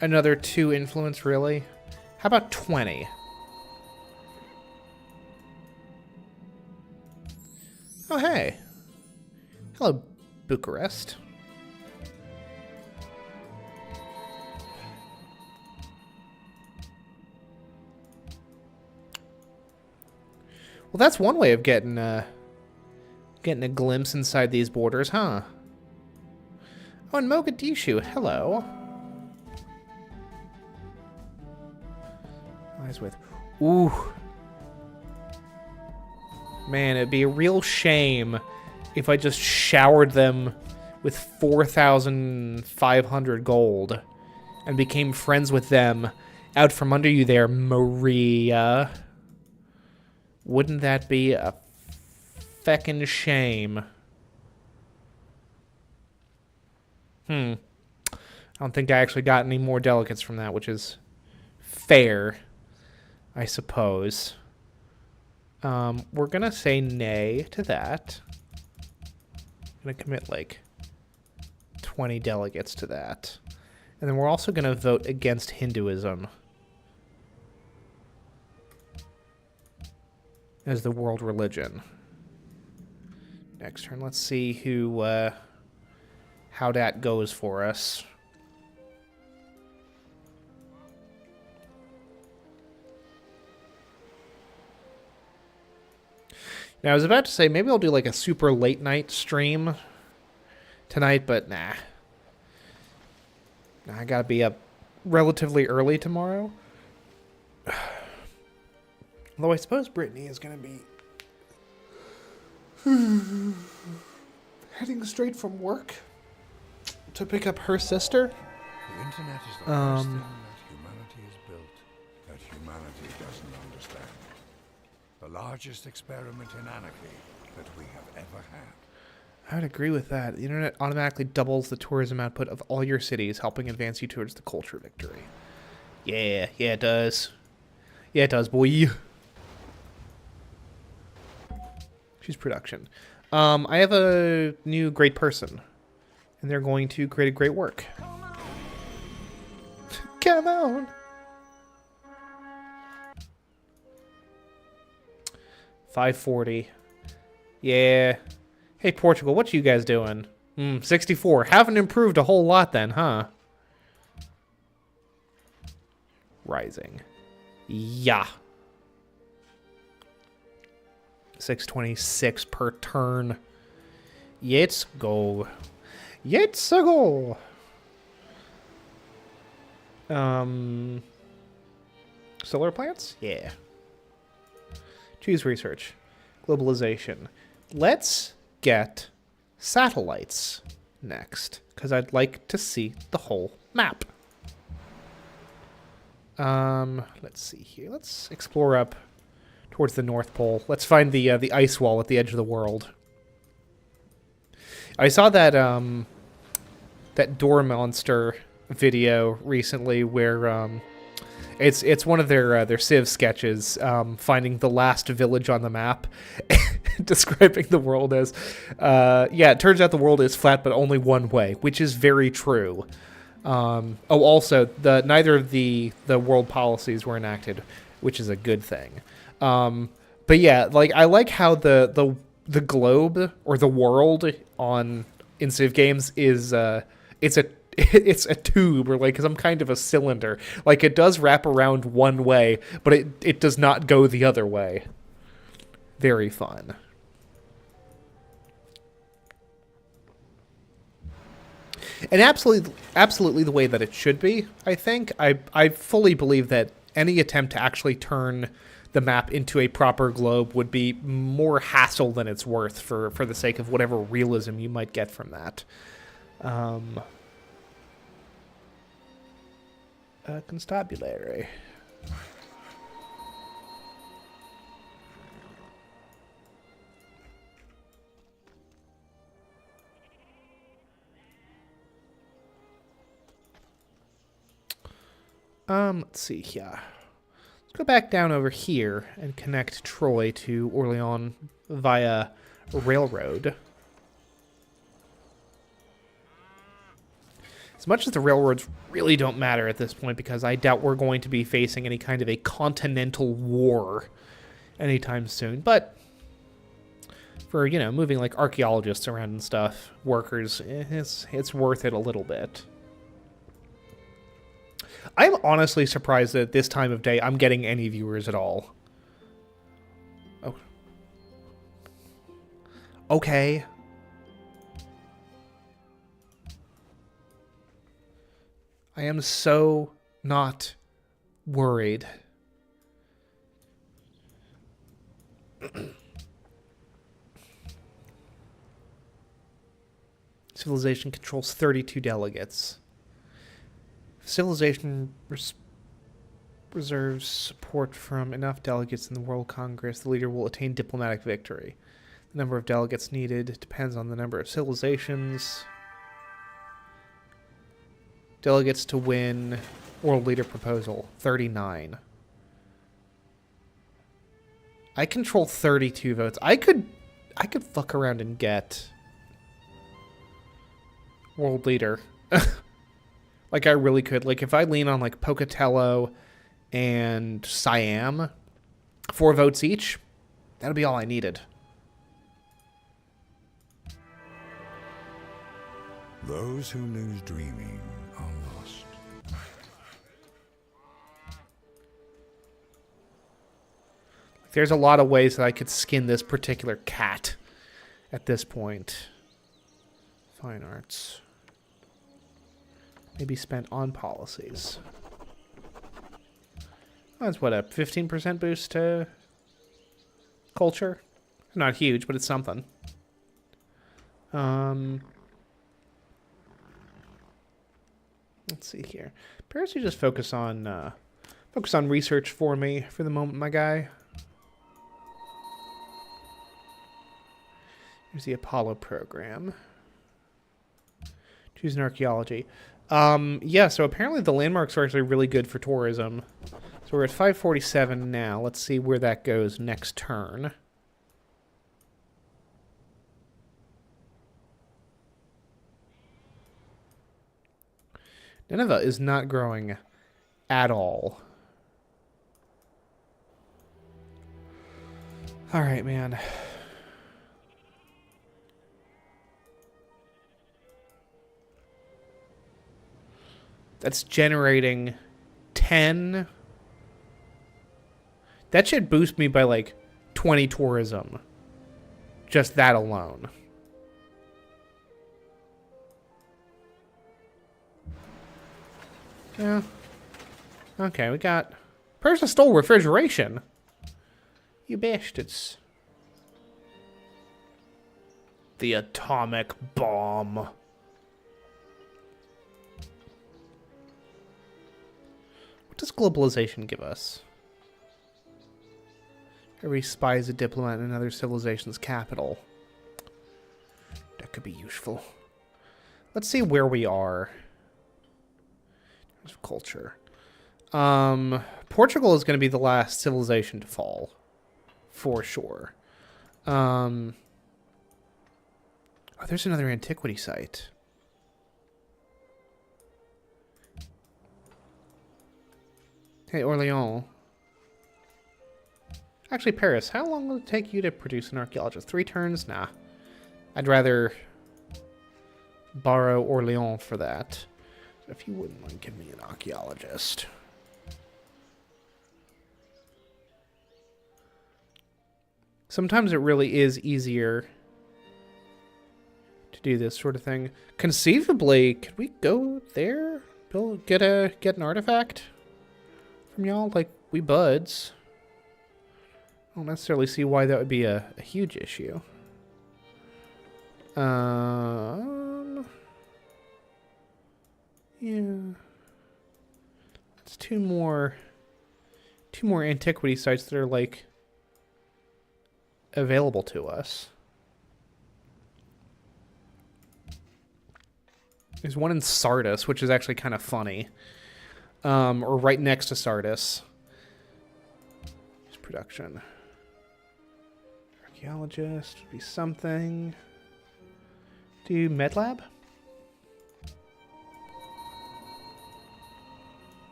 Speaker 1: Another 2 influence, really? How about 20? Oh, hey. Hello, Bucharest. Well, that's one way of getting a glimpse inside these borders, huh? Oh, and Mogadishu, hello. Eyes with, ooh. Man, it'd be a real shame if I just showered them with 4,500 gold and became friends with them. Out from under you there, Maria. Wouldn't that be a feckin' shame? I don't think I actually got any more delegates from that, which is fair, I suppose. We're gonna say nay to that. I'm gonna commit like 20 delegates to that. And then we're also gonna vote against Hinduism as the world religion. Next turn, let's see who, how that goes for us. Now, I was about to say, maybe I'll do like a super late night stream tonight, but nah. I gotta be up relatively early tomorrow. Although I suppose Brittany is going to be heading straight from work to pick up her sister.
Speaker 3: The internet is the first thing that humanity has built that humanity doesn't understand. The largest experiment in anarchy that we have ever had.
Speaker 1: I would agree with that. The internet automatically doubles the tourism output of all your cities, helping advance you towards the culture victory. Yeah, it does. Yeah, it does, boy. She's production. I have a new great person, and they're going to create a great work. Come on. $540. Yeah. Hey, Portugal, what you guys doing? 64. Haven't improved a whole lot then, huh? Rising. Yeah. 626 per turn. Let's go. Let's go. Solar plants? Yeah. Choose research. Globalization. Let's get satellites next, because I'd like to see the whole map. Let's see here. Let's explore up towards the North Pole. Let's find the ice wall at the edge of the world. I saw that door monster video recently where it's one of their Civ sketches, finding the last village on the map, describing the world as yeah, it turns out the world is flat but only one way, which is very true. Also, neither of the world policies were enacted, which is a good thing. But yeah, like I like how the globe or the world in Civ games is it's a tube or like some kind of a cylinder. Like it does wrap around one way, but it does not go the other way. Very fun. And absolutely the way that it should be, I think. I fully believe that any attempt to actually turn the map into a proper globe would be more hassle than it's worth for the sake of whatever realism you might get from that. Constabulary. Let's see here. Let's go back down over here and connect Troy to Orleans via railroad. As much as the railroads really don't matter at this point, because I doubt we're going to be facing any kind of a continental war anytime soon. But for, you know, moving like archaeologists around and stuff, workers, it's worth it a little bit. I'm honestly surprised that at this time of day I'm getting any viewers at all. Oh. Okay. I am so not worried. Civilization controls 32 delegates. Civilization reserves support from enough delegates in the World Congress. The leader will attain diplomatic victory. The number of delegates needed depends on the number of civilizations. Delegates to win world leader proposal, 39. I control 32 votes. I could fuck around and get world leader. Like, I really could. Like, if I lean on, like, Pocatello and Siam, 4 votes each, that'll be all I needed.
Speaker 3: Those who lose dreaming are lost.
Speaker 1: There's a lot of ways that I could skin this particular cat at this point. Fine arts. Maybe spent on policies. That's what, a 15% boost to culture? Not huge, but it's something. Let's see here. Perhaps you just focus on research for me for the moment, my guy. Here's the Apollo program. Choose an archaeology. Yeah, so apparently the landmarks are actually really good for tourism. So we're at 547 now. Let's see where that goes next turn. Nineveh is not growing at all. All right, man. That's generating 10. That should boost me by like 20 tourism. Just that alone. Yeah. Okay, we got... Person stole refrigeration. You bastards. The atomic bomb. What does globalization give us? Every spy is a diplomat in another civilization's capital. That could be useful. Let's see where we are. Culture. Portugal is going to be the last civilization to fall, for sure. Oh, there's another antiquity site. Hey, Orléans. Actually, Paris, how long will it take you to produce an archaeologist? 3 turns? Nah. I'd rather borrow Orléans for that. If you wouldn't mind giving me an archaeologist. Sometimes it really is easier to do this sort of thing. Conceivably, could we go there? Get an artifact from y'all? Like, we buds. I don't necessarily see why that would be a huge issue. Yeah. That's two more antiquity sites that are like available to us. There's one in Sardis, which is actually kind of funny. Or right next to Sardis. There's production. Archaeologist would be something. Do MedLab?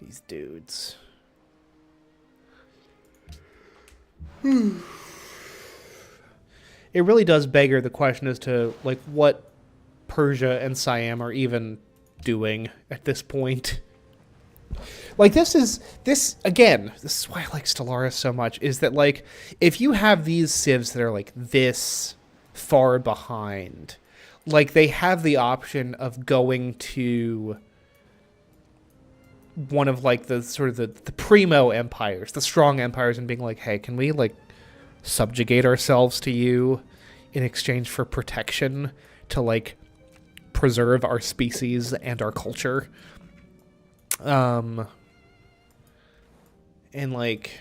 Speaker 1: These dudes. It really does beggar the question as to like what Persia and Siam are even doing at this point. Like this is why I like Stellaris so much, is that like if you have these civs that are like this far behind, like they have the option of going to one of like the sort of the primo empires, the strong empires, and being like, hey, can we like subjugate ourselves to you in exchange for protection to like preserve our species and our culture? And like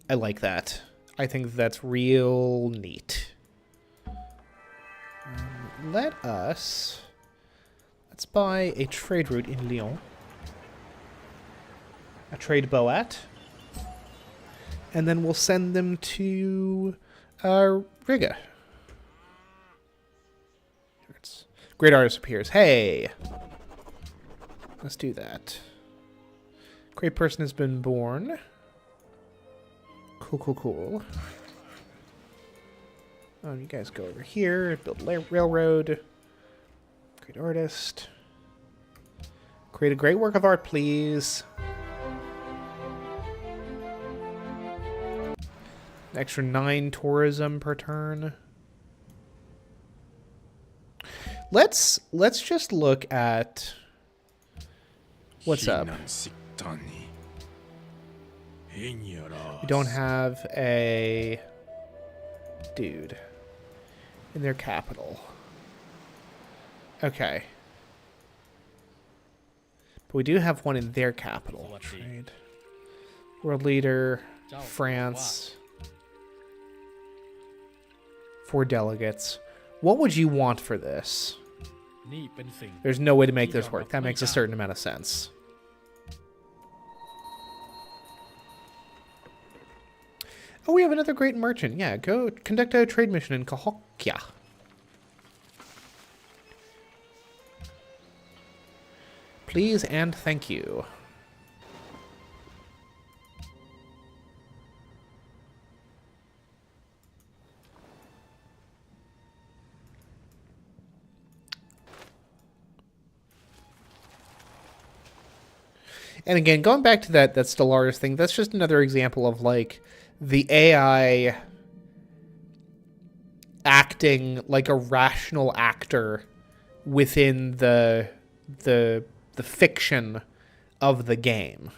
Speaker 1: I like that. I think that's real neat. Let's buy a trade route in Lyon. A trade boat. And then we'll send them to Riga. Great artist appears. Hey! Let's do that. Great person has been born. Cool. Oh, you guys go over here. Build railroad. Great artist. Create a great work of art, please. Extra 9 tourism per turn. Let's just look at what's up. We don't have a dude in their capital. Okay. But we do have one in their capital. Trade. World leader, France. 4 delegates. What would you want for this? There's no way to make this work. That makes a certain amount of sense. Oh, we have another great merchant. Yeah, go conduct a trade mission in Cahokia. Please and thank you. And again, going back to that Stellaris thing, that's just another example of like the AI acting like a rational actor within the fiction of the game,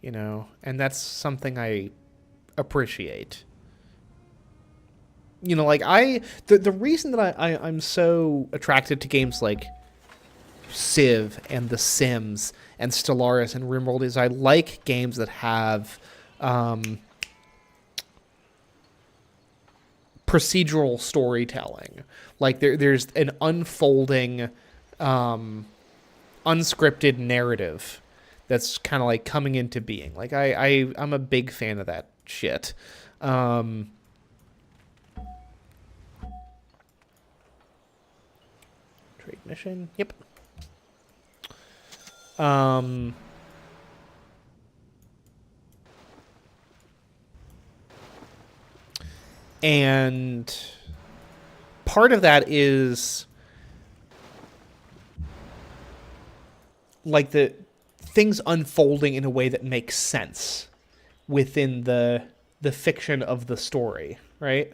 Speaker 1: you know, and that's something I appreciate. You know, like the reason that I'm so attracted to games like Civ and The Sims and Stellaris and RimWorld is I like games that have procedural storytelling. Like there's an unfolding, unscripted narrative that's kind of like coming into being. Like I'm a big fan of that shit. Trade mission. Yep. And part of that is like the things unfolding in a way that makes sense within the fiction of the story, right?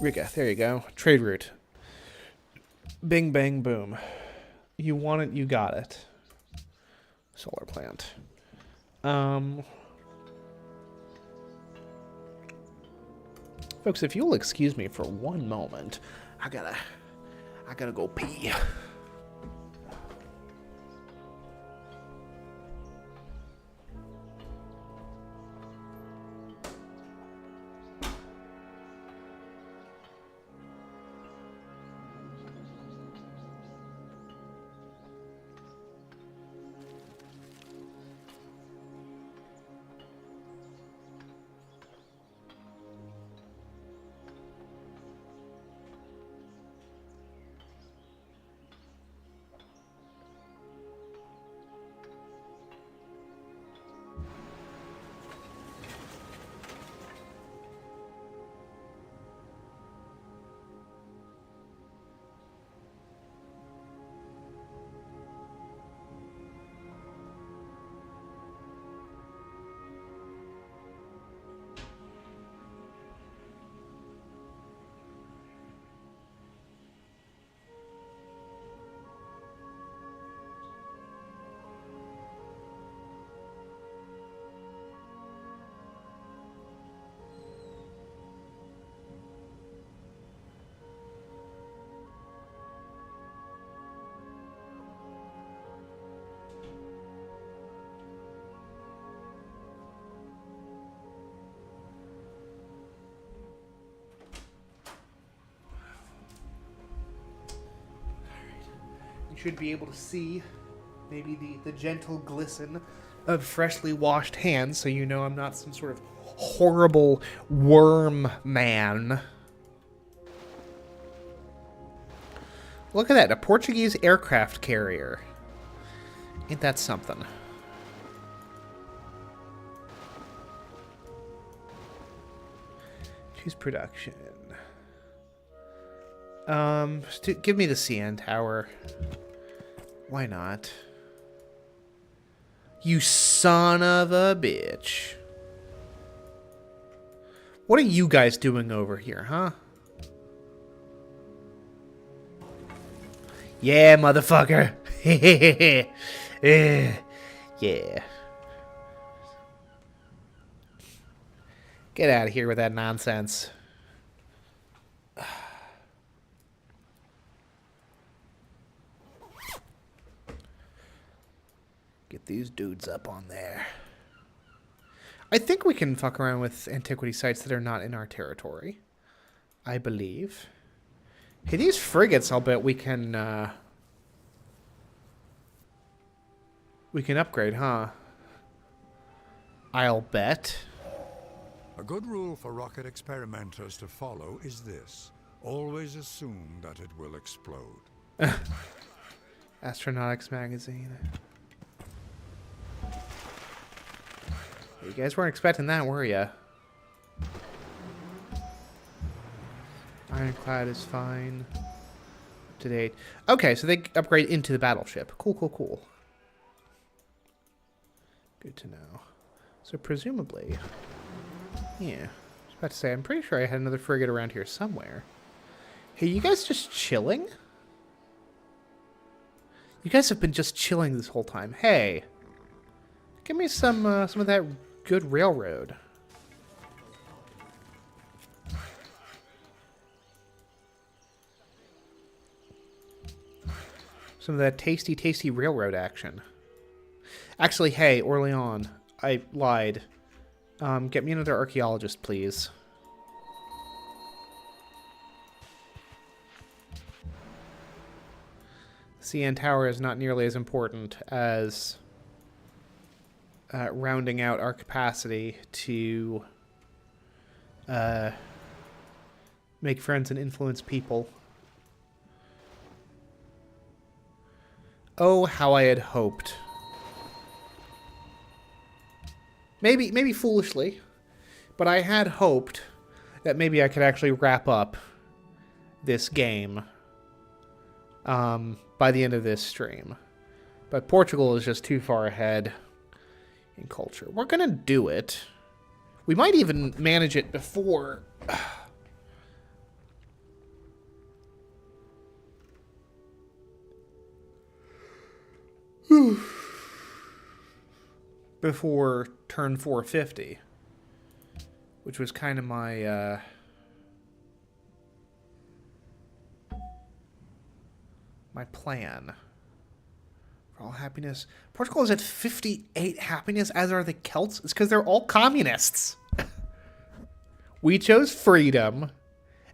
Speaker 1: Rika, there you go. Trade route. Bing, bang, boom. You want it, you got it. Solar plant. Folks, if you'll excuse me for one moment, I gotta go pee. Should be able to see maybe the gentle glisten of freshly washed hands, so you know I'm not some sort of horrible worm man. Look at that, a Portuguese aircraft carrier. Ain't that something? Choose production. Give me the CN tower. Why not? You son of a bitch. What are you guys doing over here, huh? Yeah, motherfucker. Yeah. Get out of here with that nonsense. Get these dudes up on there. I think we can fuck around with antiquity sites that are not in our territory. I believe. Hey, these frigates, I'll bet we can upgrade, huh? I'll bet.
Speaker 3: A good rule for rocket experimenters to follow is this. Always assume that it will explode.
Speaker 1: Astronautics magazine. You guys weren't expecting that, were ya? Ironclad is fine. Up to date. Okay, so they upgrade into the battleship. Cool, cool, cool. Good to know. So presumably... Yeah. I was about to say, I'm pretty sure I had another frigate around here somewhere. Hey, you guys just chilling? You guys have been just chilling this whole time. Hey. Give me some of that good railroad. Some of that tasty, tasty railroad action. Actually, hey, Orleans, I lied. Get me another archaeologist, please. CN Tower is not nearly as important as rounding out our capacity to make friends and influence people. Oh, how I had hoped. Maybe foolishly, but I had hoped that maybe I could actually wrap up this game by the end of this stream. But Portugal is just too far ahead in culture. We're gonna do it. We might even manage it before... before turn 450, which was kind of my my plan. For all happiness, Portugal is at 58 happiness, as are the Celts. It's because they're all communists. We chose freedom,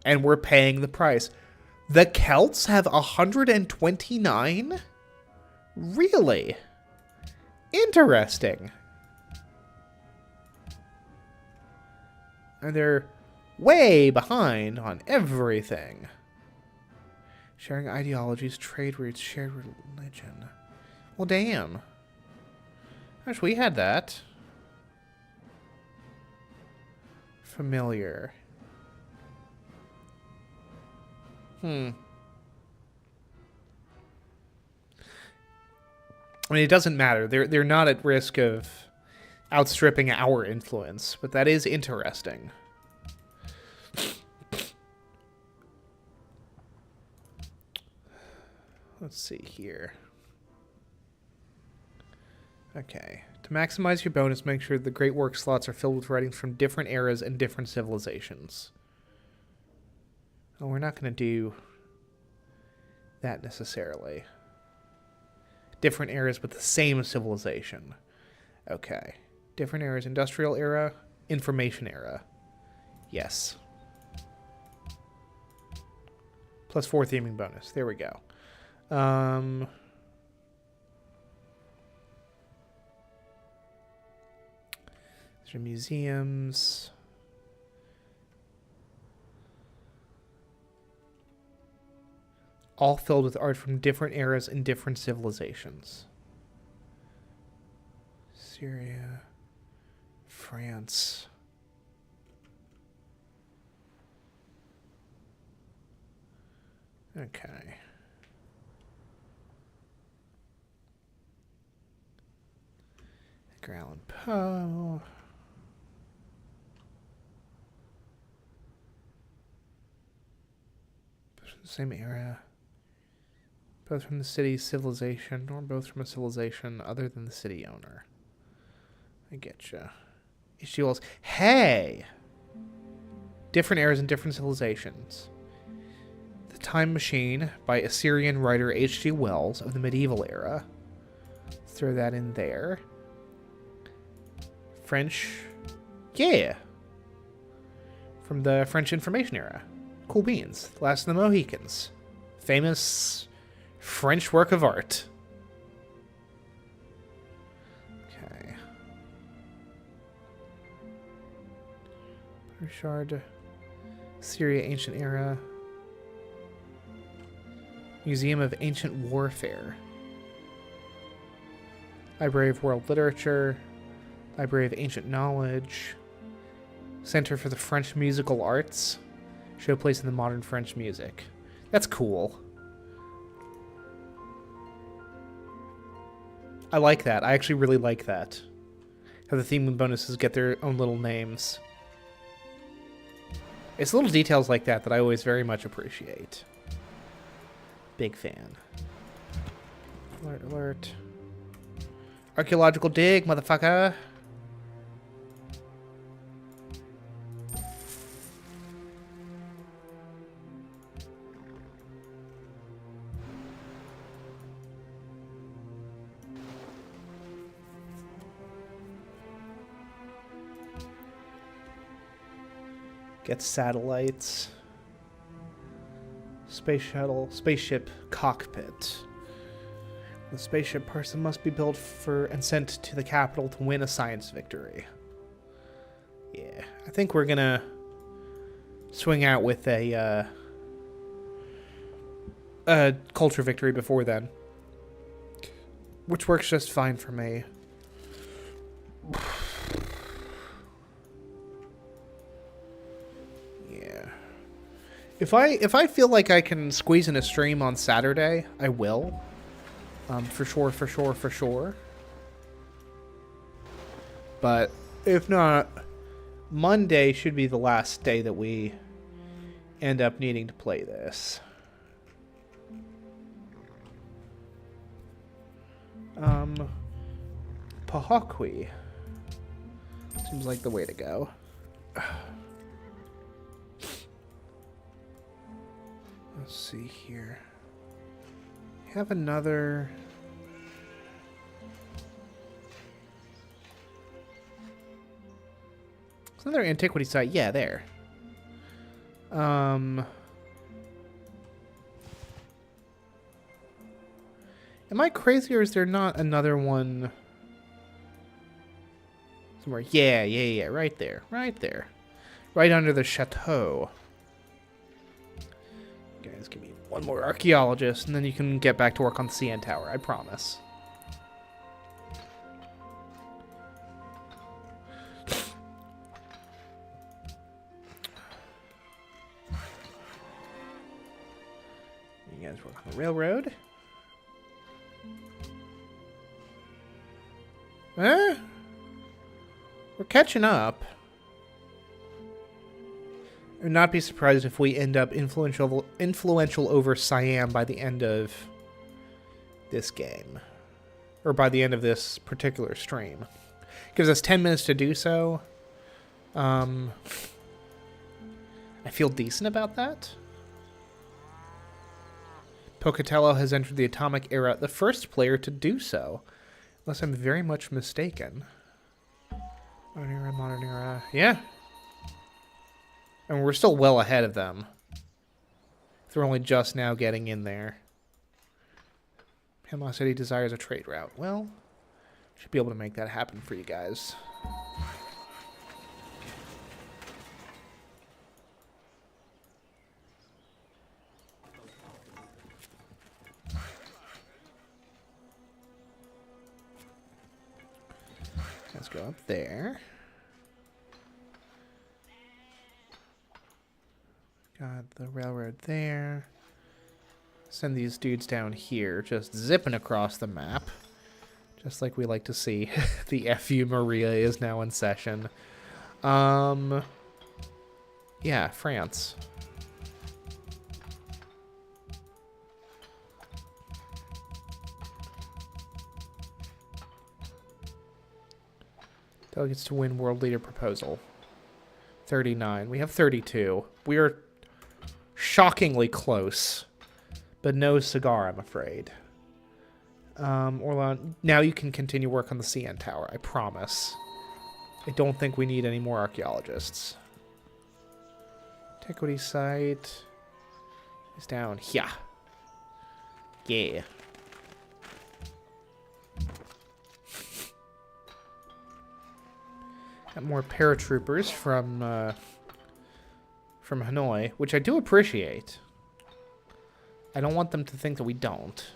Speaker 1: and we're paying the price. The Celts have 129? Really? Interesting. And they're way behind on everything. Sharing ideologies, trade routes, shared religion. Well, damn. Gosh, we had that. Familiar. I mean, it doesn't matter. They're not at risk of outstripping our influence, but that is interesting. Let's see here. Okay. To maximize your bonus, make sure the great work slots are filled with writings from different eras and different civilizations. Oh, we're not going to do that necessarily. Different eras with the same civilization. Okay. Different eras. Industrial era. Information era. Yes. +4 theming bonus. There we go. These are museums. All filled with art from different eras and different civilizations. Syria, France. Okay. Edgar Allan Poe. Same era. Both from the city's civilization, or both from a civilization other than the city owner. I getcha. H.G. Wells. Hey! Different eras and different civilizations. The Time Machine by Assyrian writer H.G. Wells of the medieval era. Let's throw that in there. French. Yeah! From the French Information era. Cool beans. Last of the Mohicans. Famous French work of art. Okay. Richard. Syria Ancient Era. Museum of Ancient Warfare. Library of World Literature. Library of Ancient Knowledge. Center for the French Musical Arts. Showplace in the modern French music. That's cool. I like that. I actually really like that. How the theme and bonuses get their own little names. It's little details like that that I always very much appreciate. Big fan. Alert, alert. Archaeological dig, motherfucker. Get satellites. Space shuttle. Spaceship cockpit. The spaceship person must be built for and sent to the capital to win a science victory. Yeah, I think we're gonna swing out with a culture victory before then, which works just fine for me. Yeah. If I feel like I can squeeze in a stream on Saturday, I will. For sure. But if not, Monday should be the last day that we end up needing to play this. Pahakwi seems like the way to go. Let's see here. Have another. It's another antiquity site. Yeah, there. Am I crazy, or is there not another one somewhere? Yeah. Right there. Right under the chateau. Guys, give me one more archaeologist, and then you can get back to work on the CN Tower. I promise. You guys work on the railroad. We're catching up. I would not be surprised if we end up influential over Siam by the end of this game. Or by the end of this particular stream. Gives us 10 minutes to do so. I feel decent about that. Pocatello has entered the atomic era, the first player to do so. Unless I'm very much mistaken. Modern era. Yeah. And we're still well ahead of them. They're only just now getting in there. Panama City desires a trade route. Well, should be able to make that happen for you guys. Let's go up there. Got the railroad there. Send these dudes down here, just zipping across the map. Just like we like to see. The FU Maria is now in session. Yeah, France. Delegates to win world leader proposal. 39. We have 32. We are shockingly close. But no cigar, I'm afraid. Orlon, now you can continue work on the CN Tower, I promise. I don't think we need any more archaeologists. Antiquity site is down here. Yeah. Got more paratroopers from Hanoi, which I do appreciate. I don't want them to think that we don't.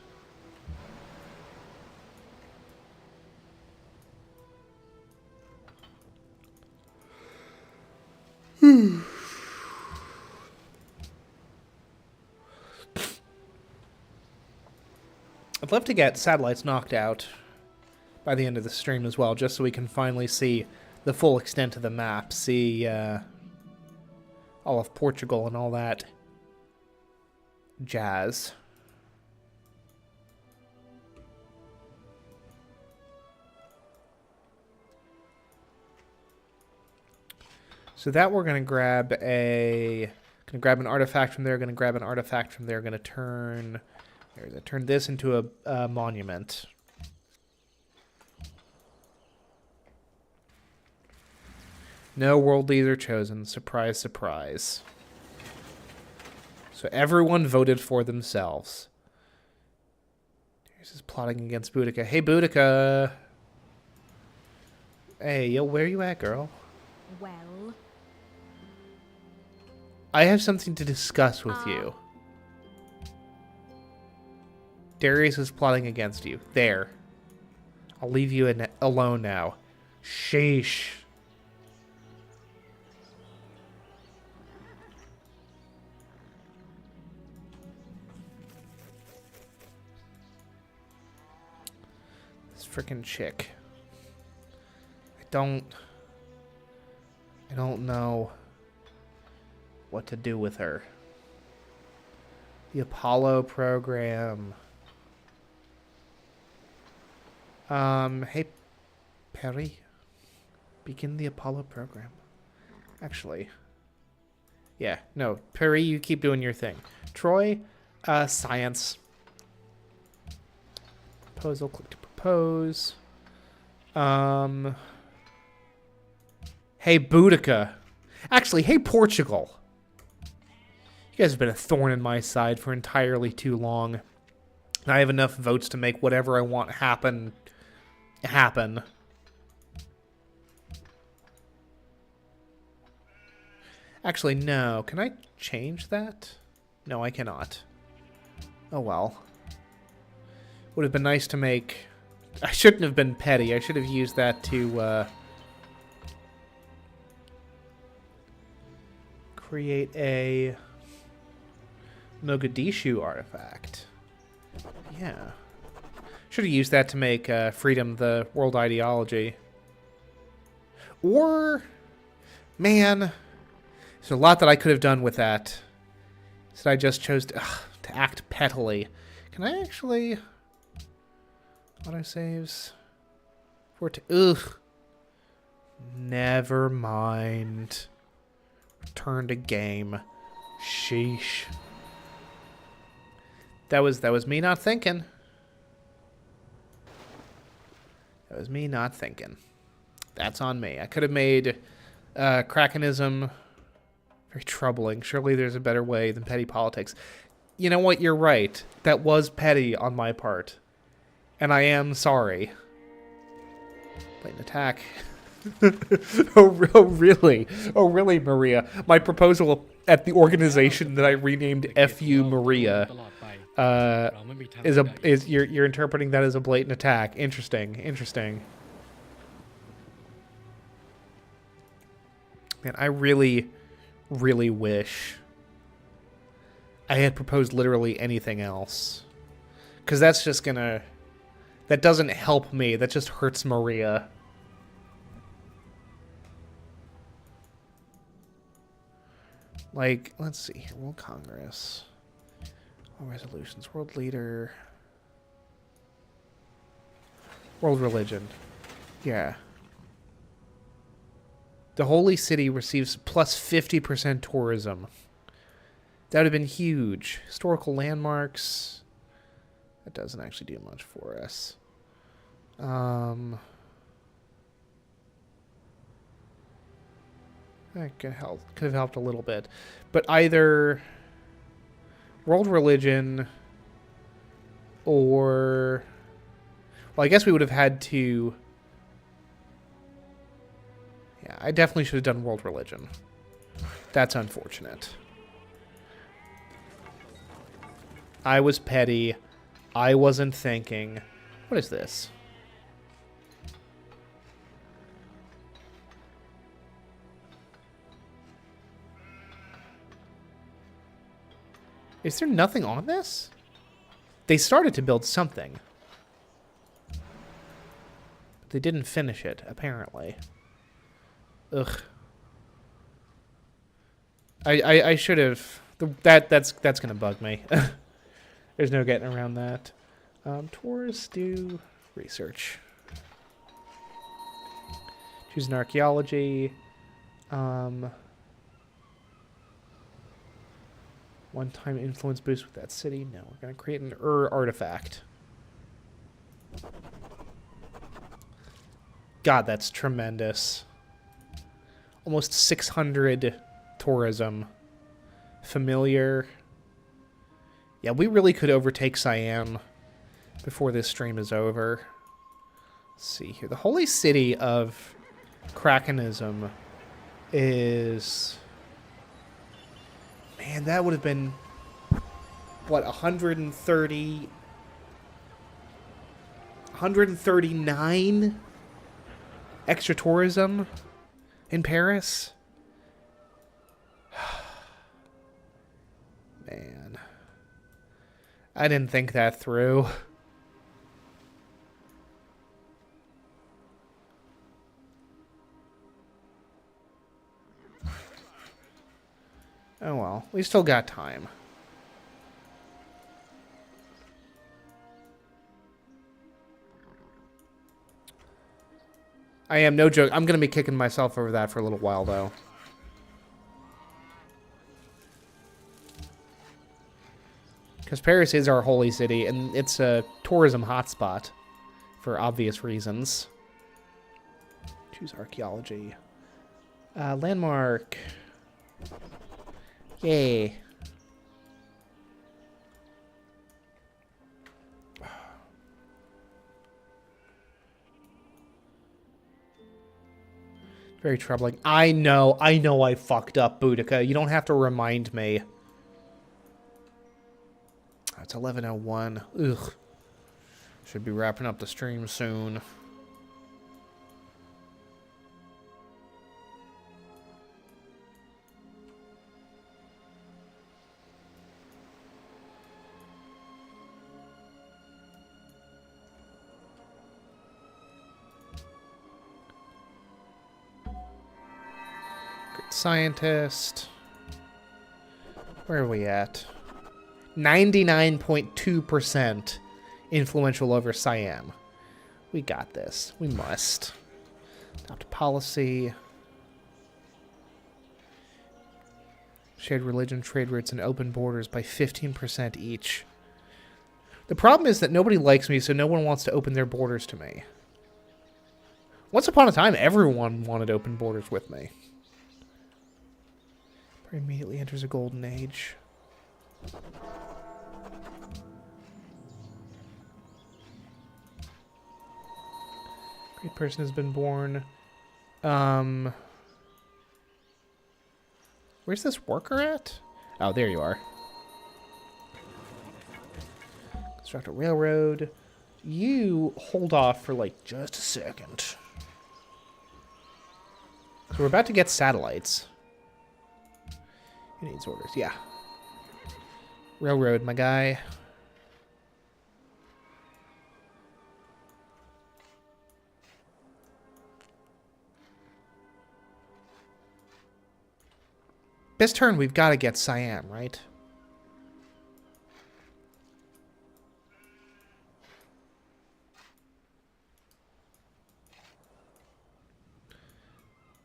Speaker 1: I'd love to get satellites knocked out by the end of the stream as well, just so we can finally see the full extent of the map, see all of Portugal and all that jazz. So that we're gonna grab an artifact from there, gonna grab an artifact from there, gonna turn this into a monument. No world leader chosen. Surprise, surprise. So everyone voted for themselves. This is plotting against Boudica. Hey, Boudica. Hey, yo, where you at, girl?
Speaker 2: Well,
Speaker 1: I have something to discuss with you. Darius is plotting against you. There. I'll leave you alone now. Sheesh. This freaking chick. I don't know what to do with her. The Apollo program. Hey, Perry. Begin the Apollo program. Actually. Yeah, no. Perry, you keep doing your thing. Troy, science. Proposal, click to propose. Hey, Boudica. Actually, hey, Portugal. You guys have been a thorn in my side for entirely too long. I have enough votes to make whatever I want happen. Actually, no. Can I change that? No, I cannot. Oh, well. Would have been nice to make... I shouldn't have been petty. I should have used that to, create a Mogadishu artifact. Yeah. Should have used that to make freedom the world ideology. Or, man, there's a lot that I could have done with that. So I just chose to act pettily. Can I actually... autosaves? Ugh. Never mind. Return to game. Sheesh. That was me not thinking. That was me not thinking. That's on me. I could have made Krakenism very troubling. Surely there's a better way than petty politics. You know what? You're right. That was petty on my part. And I am sorry. Blatant attack. Oh, really? Oh, really, Maria? My proposal at the organization that I renamed FU Maria is you're interpreting that as a blatant attack. Interesting. Man, I really wish I had proposed literally anything else. Because that's just gonna... That doesn't help me. That just hurts Maria. Like, let's see here. World Congress. All resolutions. World Leader. World Religion. Yeah. The Holy City receives plus 50% tourism. That would have been huge. Historical landmarks. That doesn't actually do much for us. That could have helped a little bit. But either world religion or... Well, I guess we would have had to... Yeah, I definitely should have done world religion. That's unfortunate. I was petty. I wasn't thinking. What is this? Is there nothing on this? They started to build something. But they didn't finish it, apparently. Ugh. I should have... That's gonna bug me. There's no getting around that. Tours do research. Choose an archaeology. One-time influence boost with that city. No, we're going to create an artifact. God, that's tremendous. Almost 600 tourism. Familiar. Yeah, we really could overtake Siam before this stream is over. Let's see here. The holy city of Krakenism is... Man, that would have been... What, 130... 139 extra tourism in Paris? Man. I didn't think that through. Oh well, we still got time. I am, no joke. I'm going to be kicking myself over that for a little while, though. Because Paris is our holy city, and it's a tourism hotspot for obvious reasons. Choose archaeology. Landmark. Yay. Very troubling. I know I fucked up, Boudica. You don't have to remind me. It's 11:01. Ugh. Should be wrapping up the stream soon. Scientist. Where are we at? 99.2% influential over Siam. We got this. We must. Adopt a policy. Shared religion, trade routes, and open borders by 15% each. The problem is that nobody likes me, so no one wants to open their borders to me. Once upon a time, everyone wanted open borders with me. Immediately enters a golden age. Great person has been born. Where's this worker at? Oh, there you are. Construct a railroad. You hold off for like just a second. So we're about to get satellites. Who needs orders? Yeah. Railroad, my guy. This turn, we've got to get Siam, right?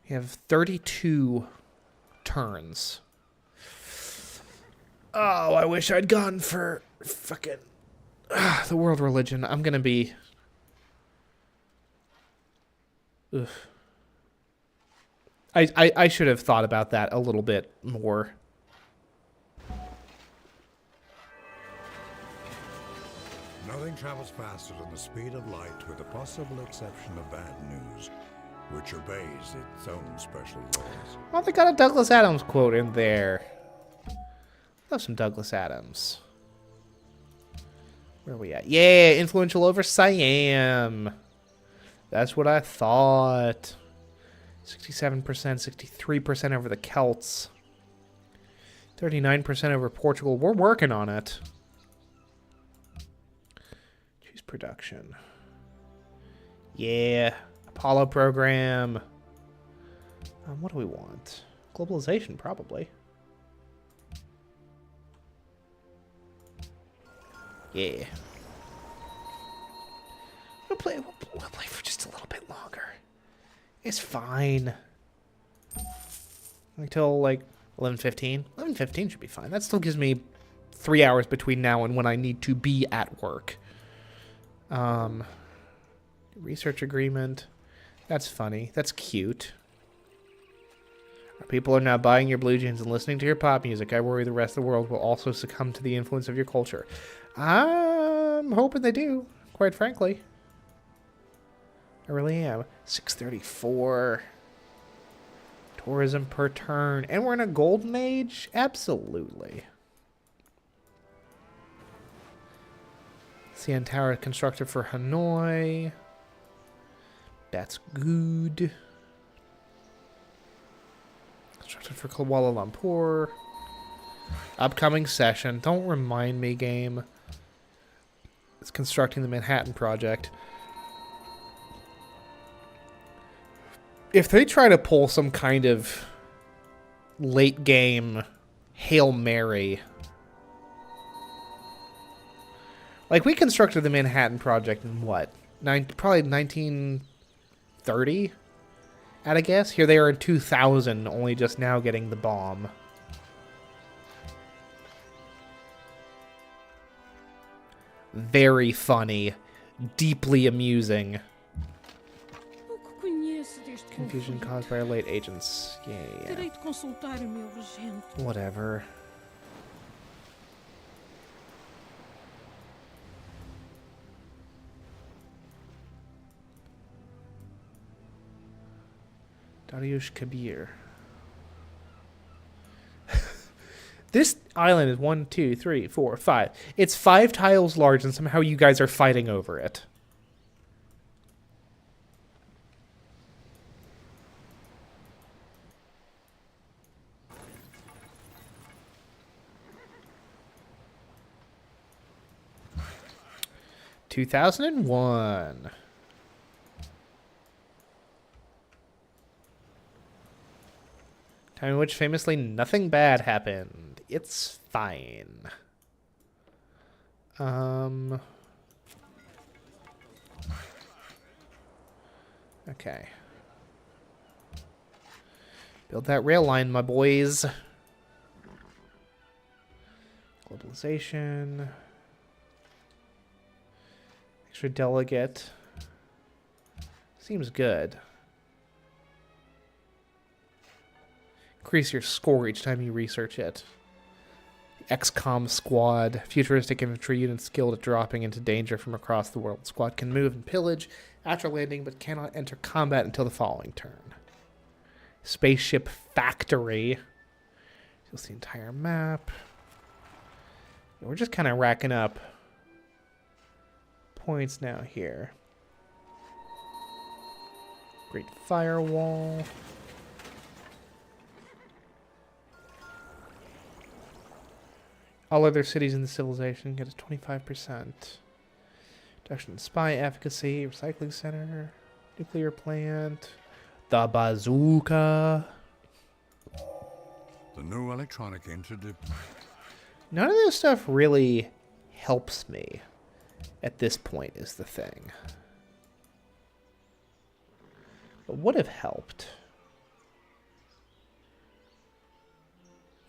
Speaker 1: We have 32 turns. Oh, I wish I'd gone for fucking the world religion. I'm gonna be... Ugh. I should have thought about that a little bit more.
Speaker 3: Nothing travels faster than the speed of light, with the possible exception of bad news, which obeys its own special laws.
Speaker 1: Oh, they got a Douglas Adams quote in there. Love some Douglas Adams. Where are we at? Yeah, influential over Siam. That's what I thought. 67%, 63% over the Celts. 39% over Portugal. We're working on it. Choose production. Yeah. Apollo program. What do we want? Globalization, probably. Yeah. We'll play for just a little bit longer. It's fine. Until, like, 11:15. 11:15 should be fine. That still gives me 3 hours between now and when I need to be at work. Research agreement. That's funny. That's cute. People are now buying your blue jeans and listening to your pop music. I worry the rest of the world will also succumb to the influence of your culture. I'm hoping they do, quite frankly. I really am. 634. Tourism per turn. And we're in a golden age? Absolutely. CN Tower constructed for Hanoi. That's good. Constructed for Kuala Lumpur. Upcoming session. Don't remind me, game. It's constructing the Manhattan Project. If they try to pull some kind of late game Hail Mary. Like, we constructed the Manhattan Project in what? Probably 1930? At a guess? Here they are in 2000, only just now getting the bomb. Very funny. Deeply amusing. Confusion caused by our late agents. Yeah. Whatever. Dariush Kabir. This island is 1, 2, 3, 4, 5. It's 5 tiles large, and somehow you guys are fighting over it. (2001). Time in which famously nothing bad happened. It's fine. Okay. Build that rail line, my boys. Globalization. Extra delegate. Seems good. Increase your score each time you research it. XCOM squad. Futuristic infantry unit skilled at dropping into danger from across the world. Squad can move and pillage after landing, but cannot enter combat until the following turn. Spaceship factory. You'll see the entire map. We're just kind of racking up points now here. Great firewall. All other cities in the civilization get a 25%. Reduction in spy efficacy, recycling center, nuclear plant, the bazooka.
Speaker 3: The new electronic
Speaker 1: None of this stuff really helps me at this point is the thing. What would have helped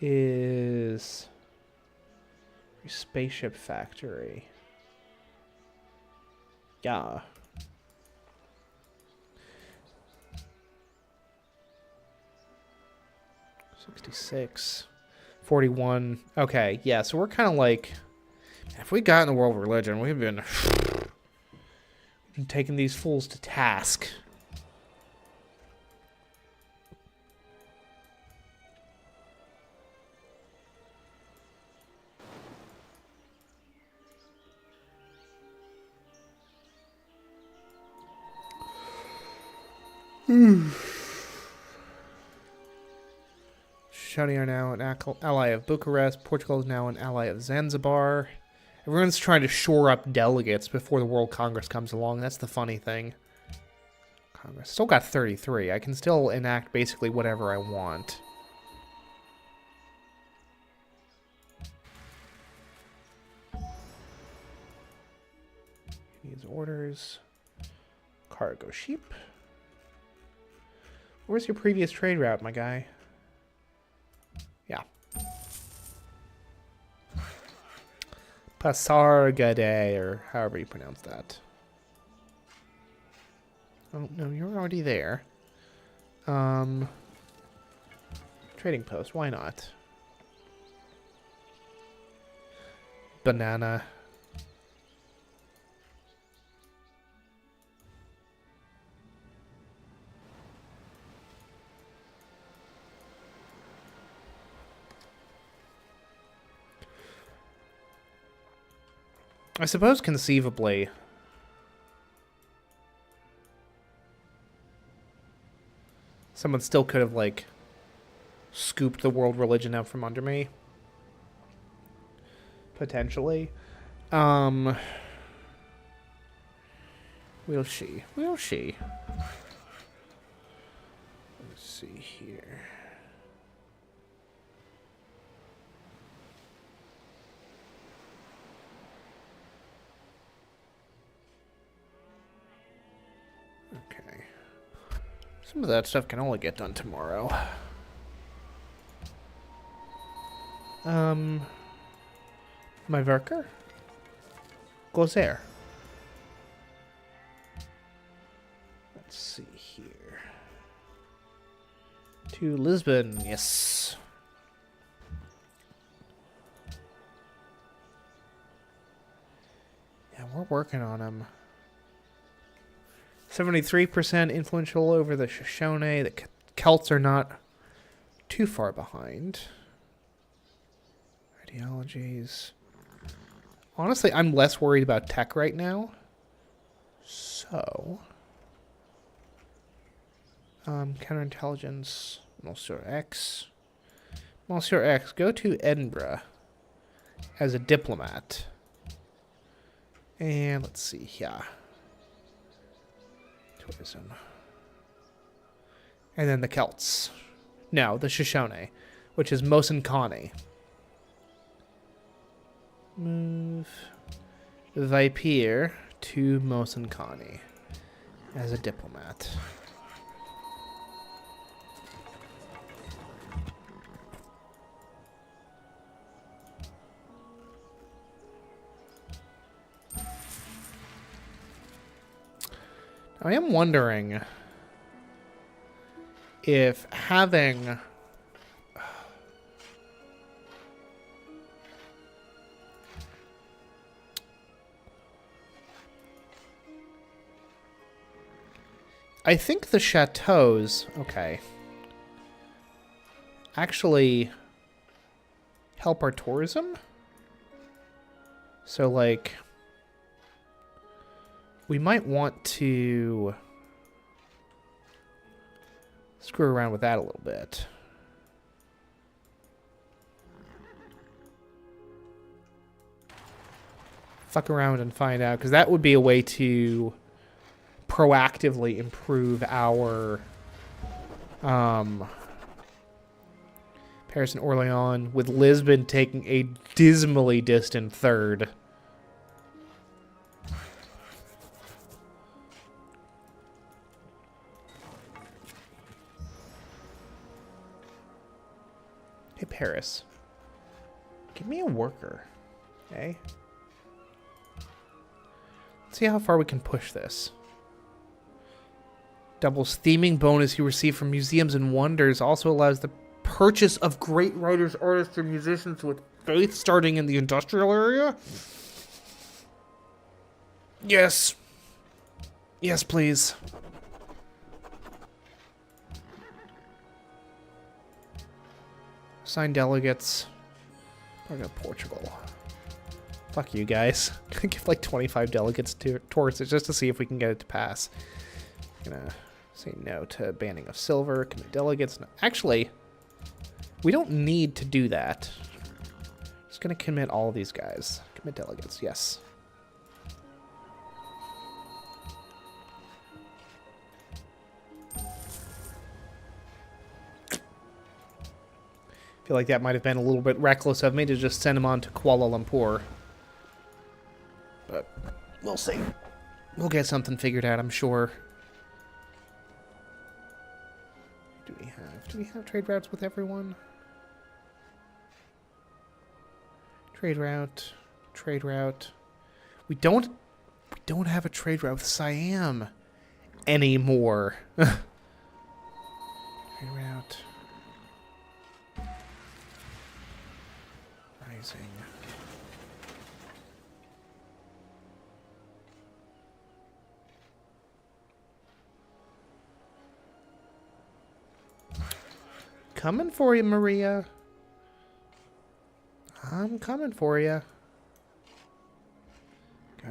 Speaker 1: is spaceship factory. Yeah. $66. $41. Okay, yeah, so we're kind of like, if we got in the world of religion, we've been taking these fools to task. Saudi are now an ally of Bucharest. Portugal is now an ally of Zanzibar. Everyone's trying to shore up delegates before the World Congress comes along. That's the funny thing. Congress still got 33. I can still enact basically whatever I want. These orders. Cargo sheep. Where's your previous trade route, my guy? Yeah. Pasargade, or however you pronounce that. Oh, no, you're already there. Trading post, why not? Banana. I suppose conceivably someone still could have, like, scooped the world religion out from under me. Potentially. We'll see. We'll see. Let's see here. Okay. Some of that stuff can only get done tomorrow. My worker? Goes there. Let's see here. To Lisbon, yes. Yeah, we're working on him. 73% influential over the Shoshone. The Celts are not too far behind. Ideologies. Honestly, I'm less worried about tech right now. So, counterintelligence, Monsieur X. Monsieur X, go to Edinburgh as a diplomat. And let's see here. Tourism. And then the Celts. No, the Shoshone, which is Mosin-Kani. Move Viper to Mosin-Kani as a diplomat. I am wondering if having... I think the chateaus, okay, actually help our tourism. So, like, we might want to screw around with that a little bit. Fuck around and find out, because that would be a way to proactively improve our Paris and Orléans, with Lisbon taking a dismally distant third. Hey, Paris. Give me a worker. Okay? Let's see how far we can push this. Doubles theming bonus you receive from museums and wonders. Also allows the purchase of great writers, artists, and musicians with faith starting in the industrial area. Yes. Yes, please. Assign delegates. I'll go Portugal. Fuck you guys. Gonna give like 25 delegates towards it just to see if we can get it to pass. Gonna say no to banning of silver. Commit delegates. No. Actually, we don't need to do that. Just gonna commit all of these guys. Commit delegates. Yes. Feel like that might have been a little bit reckless of me to just send him on to Kuala Lumpur. But we'll see. We'll get something figured out, I'm sure. Do we have trade routes with everyone? Trade route. Trade route. We don't have a trade route with Siam anymore. Trade route. Rising. Coming for you, Maria. I'm coming for you.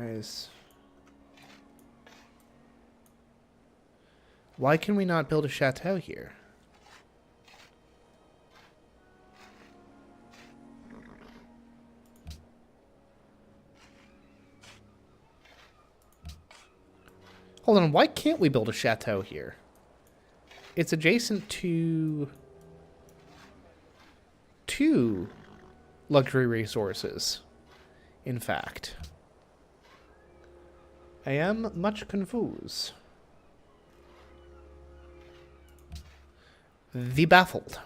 Speaker 1: Guys. Why can we not build a chateau here? Hold on, why can't we build a chateau here? It's adjacent to two luxury resources, in fact. I am much confused. The baffled.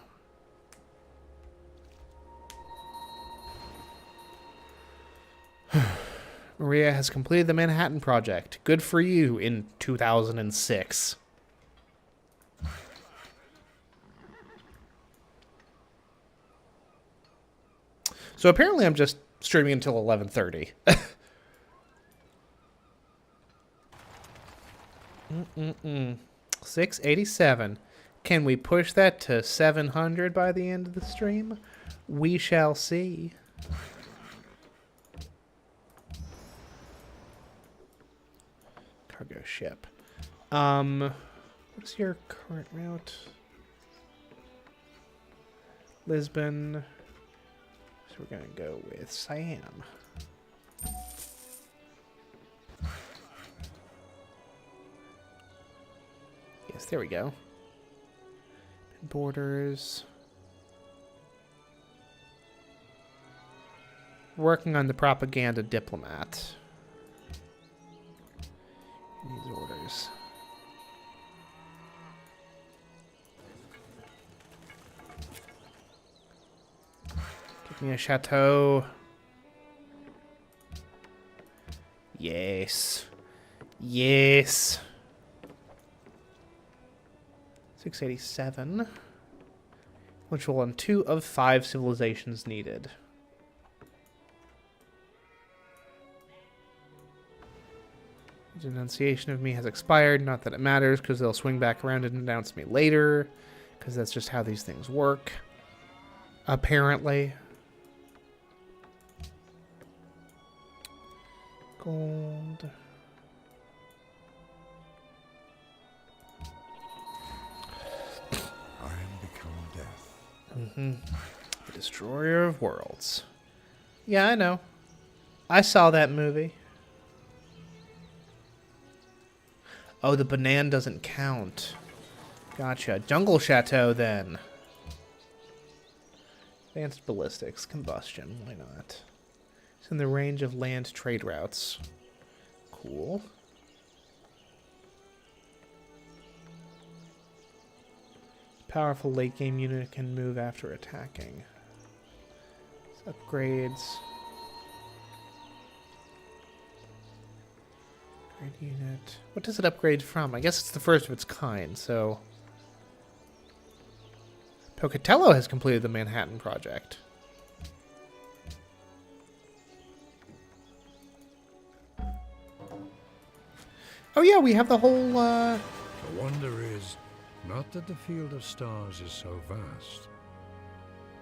Speaker 1: Maria has completed the Manhattan Project. Good for you in 2006. So apparently I'm just streaming until 11:30. 687. Can we push that to 700 by the end of the stream? We shall see. Cargo ship. What's your current route? Lisbon. So we're gonna go with Siam. Yes, there we go. Borders. Working on the propaganda diplomat. These orders. Give me a chateau. Yes. Yes. 687. Which will on 2 of 5 civilizations needed. Denunciation of me has expired. Not that it matters, because they'll swing back around and denounce me later. Because that's just how these things work. Apparently. Gold.
Speaker 3: I am become death.
Speaker 1: Mm-hmm. The Destroyer of Worlds. Yeah, I know. I saw that movie. Oh, the banana doesn't count. Gotcha. Jungle Chateau, then. Advanced ballistics. Combustion. Why not? It's in the range of land trade routes. Cool. Powerful late game unit can move after attacking. Upgrades. Unit. What does it upgrade from? I guess it's the first of its kind, so... Pocatello has completed the Manhattan Project. Oh yeah, we have the whole,
Speaker 3: The wonder is, not that the field of stars is so vast,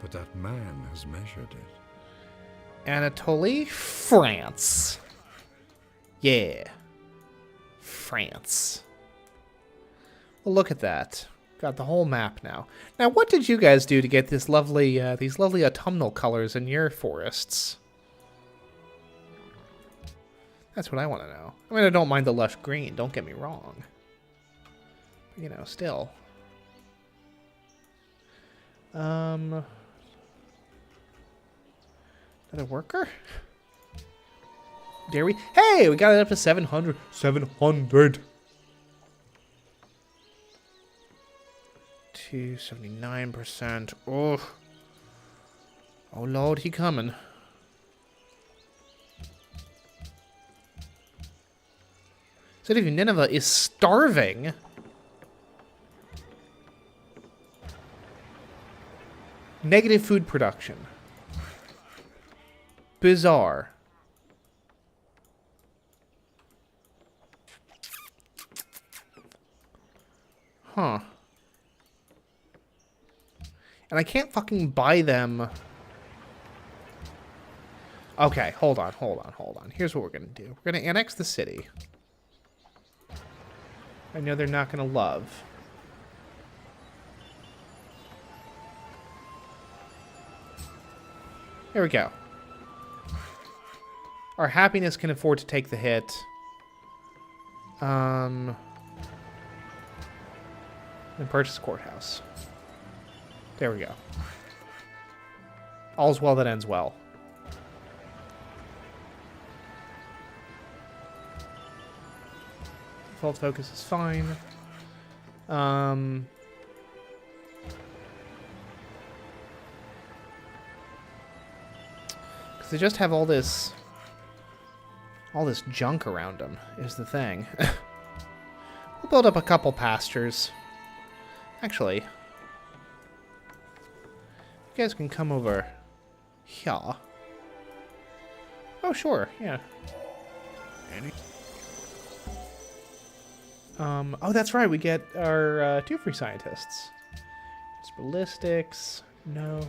Speaker 3: but that man has measured it.
Speaker 1: Anatoly, France. Yeah. France. Well, look at that. Got the whole map now. Now, what did you guys do to get this lovely, these lovely autumnal colors in your forests? That's what I want to know. I mean, I don't mind the lush green. Don't get me wrong. But, you know, still. Another worker? Dare we? Hey, we got it up to 700. 700. 279%. Oh. Oh, Lord, he coming. City of Nineveh is starving. Negative food production. Bizarre. Huh. And I can't fucking buy them. Okay, hold on. Here's what we're going to do. We're going to annex the city. I know they're not going to love. There we go. Our happiness can afford to take the hit. And purchase a courthouse. There we go. All's well that ends well. Default focus is fine. Because they just have all this junk around them is the thing. We'll build up a couple pastures. Actually, you guys can come over here. Oh, sure, yeah. Oh, that's right, we get our 2 free scientists. It's ballistics, no.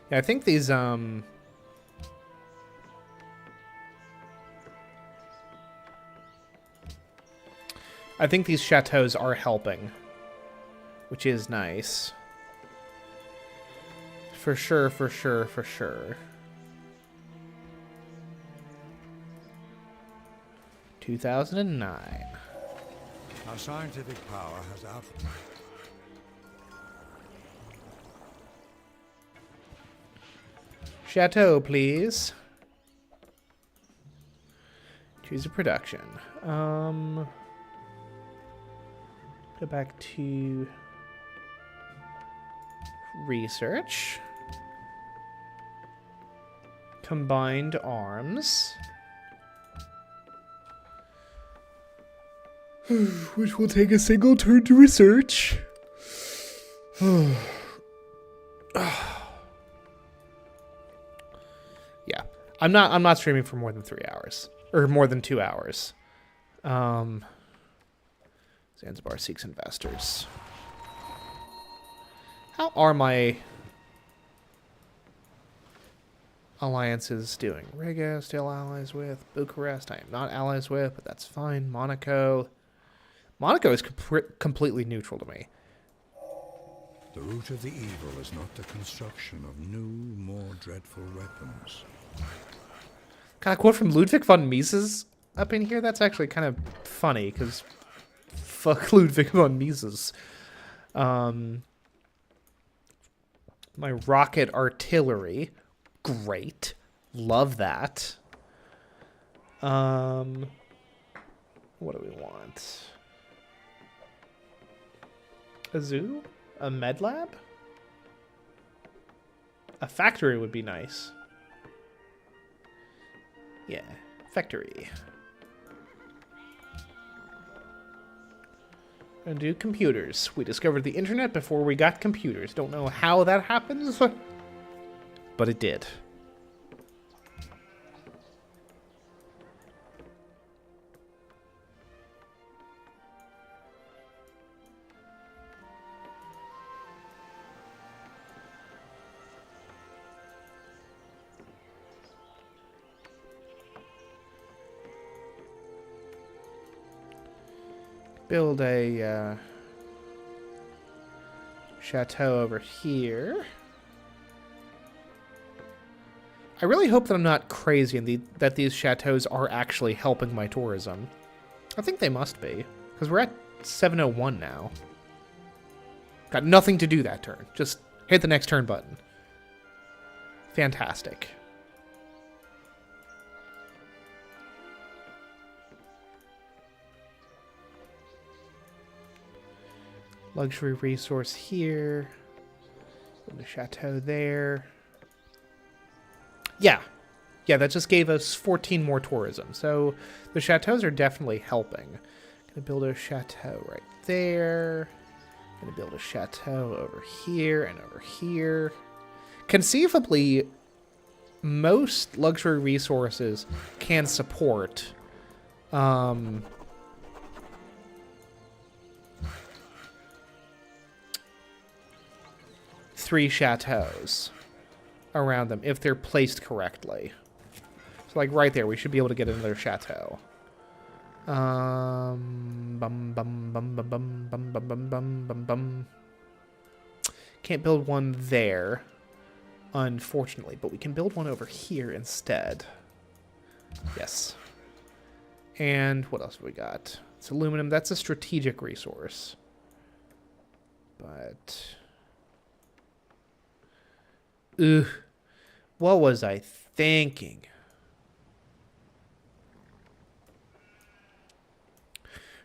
Speaker 1: Yeah, I think these, I think these chateaus are helping, which is nice. For sure, for sure, for sure. 2009.
Speaker 3: Our scientific power has out.
Speaker 1: Chateau, please. Choose a production. Go back to research. Combined arms. Which will take a single turn to research. Yeah. I'm not streaming for more than 3 hours. Or more than 2 hours. Zanzibar seeks investors. How are my alliances doing? Riga, still allies with. Bucharest, I am not allies with, but that's fine. Monaco. Monaco is completely neutral to me.
Speaker 3: The root of the evil is not the construction of new, more dreadful weapons.
Speaker 1: Got a quote from Ludwig von Mises up in here? That's actually kind of funny, because fuck Ludwig von Mises. My rocket artillery. Great. Love that. What do we want? A zoo? A med lab? A factory would be nice. Yeah, factory. And do computers. We discovered the internet before we got computers. Don't know how that happens, but it did. Build a chateau over here. I really hope that I'm not crazy and that these chateaus are actually helping my tourism. I think they must be, because we're at 701 now. Got nothing to do that turn. Just hit the next turn button. Fantastic. Luxury resource here. The chateau there. Yeah. Yeah, that just gave us 14 more tourism. So the chateaus are definitely helping. Gonna build a chateau right there. Gonna build a chateau over here and over here. Conceivably, most luxury resources can support Three chateaus around them if they're placed correctly. So like right there, we should be able to get another chateau. Bum bum bum bum bum bum bum bum bum bum bum. Can't build one there, unfortunately, but we can build one over here instead. Yes. And what else have we got? It's aluminum. That's a strategic resource. But ugh, what was I thinking?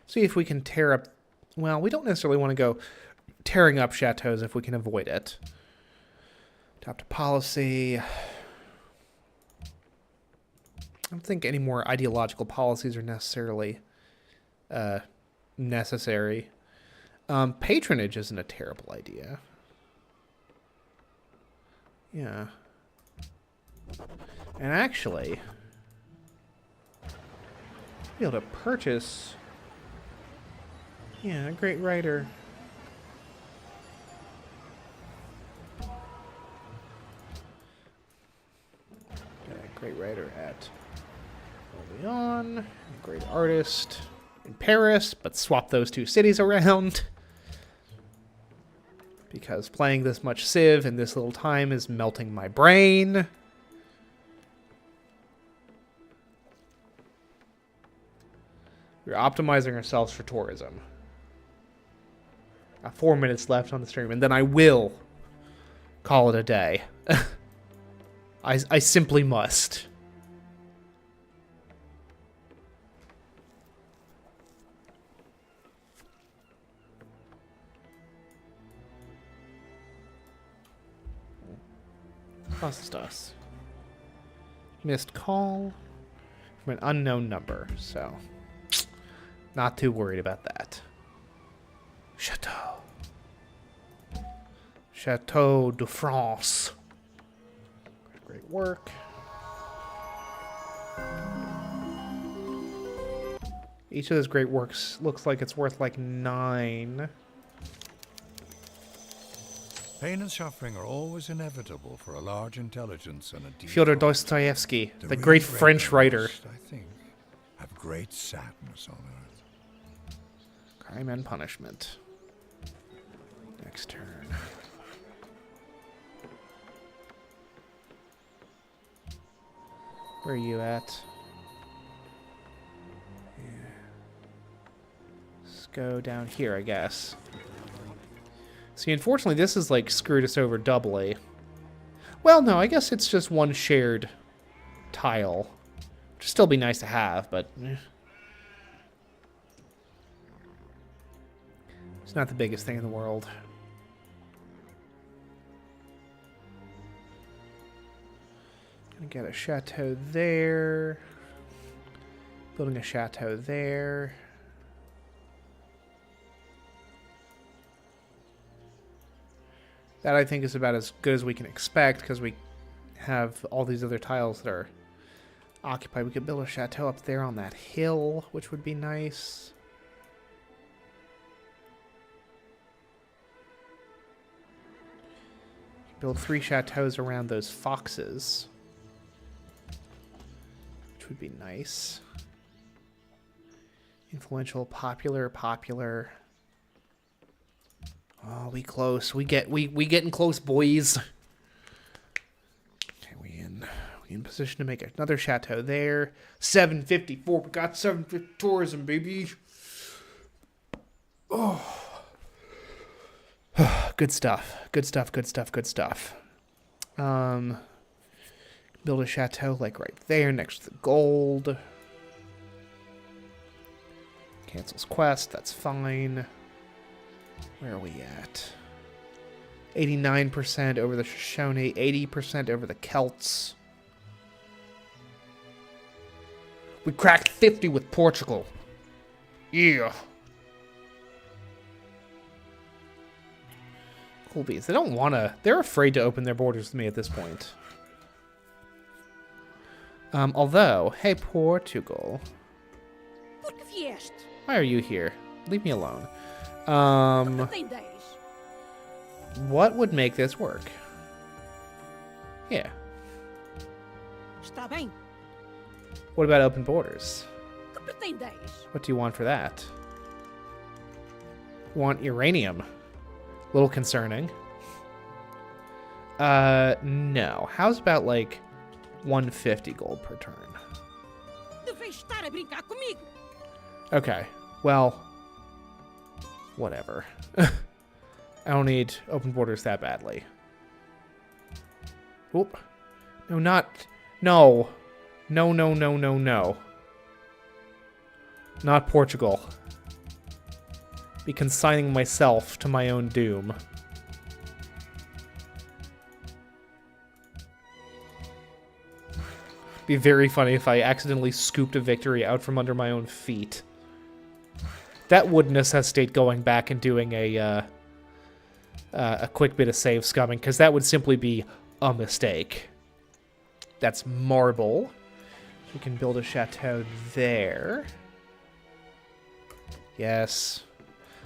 Speaker 1: See if we can tear up... Well, we don't necessarily want to go tearing up chateaus if we can avoid it. Adopt a policy. I don't think any more ideological policies are necessarily necessary. Patronage isn't a terrible idea. Yeah. And actually, be able to purchase... Yeah, a great writer. Got a great writer at Orléans, a great artist in Paris, but swap those two cities around. Because playing this much Civ in this little time is melting my brain. We're optimizing ourselves for tourism. 4 minutes left on the stream, and then I will call it a day. I simply must. Cost us. Missed call from an unknown number, so not too worried about that. Chateau. Chateau de France. Great work. Each of those great works looks like it's worth like 9.
Speaker 3: Pain and suffering are always inevitable for a large intelligence and a deep
Speaker 1: Fyodor
Speaker 3: heart.
Speaker 1: Dostoevsky, the
Speaker 3: real
Speaker 1: great French writer.
Speaker 3: rebels, I think, have great sadness on earth.
Speaker 1: Crime and punishment. Next turn. Where are you at? Yeah. Let's go down here, I guess. See, unfortunately, this is like screwed us over doubly. Well, no, I guess it's just one shared tile. Which would still be nice to have, but it's not the biggest thing in the world. Gonna get a chateau there. Building a chateau there. That, I think, is about as good as we can expect, because we have all these other tiles that are occupied. We could build a chateau up there on that hill, which would be nice. Build 3 chateaus around those foxes, which would be nice. Influential, popular, popular. Oh, we close. We getting close, boys. Okay, we in position to make another chateau there. 754. We got 750 tourism, baby. Oh. Good stuff. Good stuff. Good stuff. Good stuff. Build a chateau like right there next to the gold. Cancels quest. That's fine. Where are we at? 89% over the Shoshone, 80% over the Celts. We cracked 50 with Portugal. Yeah. Cool beans. They don't want to... They're afraid to open their borders to me at this point. Although, hey, Portugal. Why are you here? Leave me alone. What would make this work? Yeah. What about open borders? What do you want for that? Want uranium. A little concerning. No. How's about, like, 150 gold per turn? Okay. Well, whatever. I don't need open borders that badly. Oop. No, not... No. No, no, no, no, no. Not Portugal. Be consigning myself to my own doom. Be very funny if I accidentally scooped a victory out from under my own feet. That would necessitate going back and doing a quick bit of save scumming, because that would simply be a mistake. That's marble. We can build a chateau there. Yes.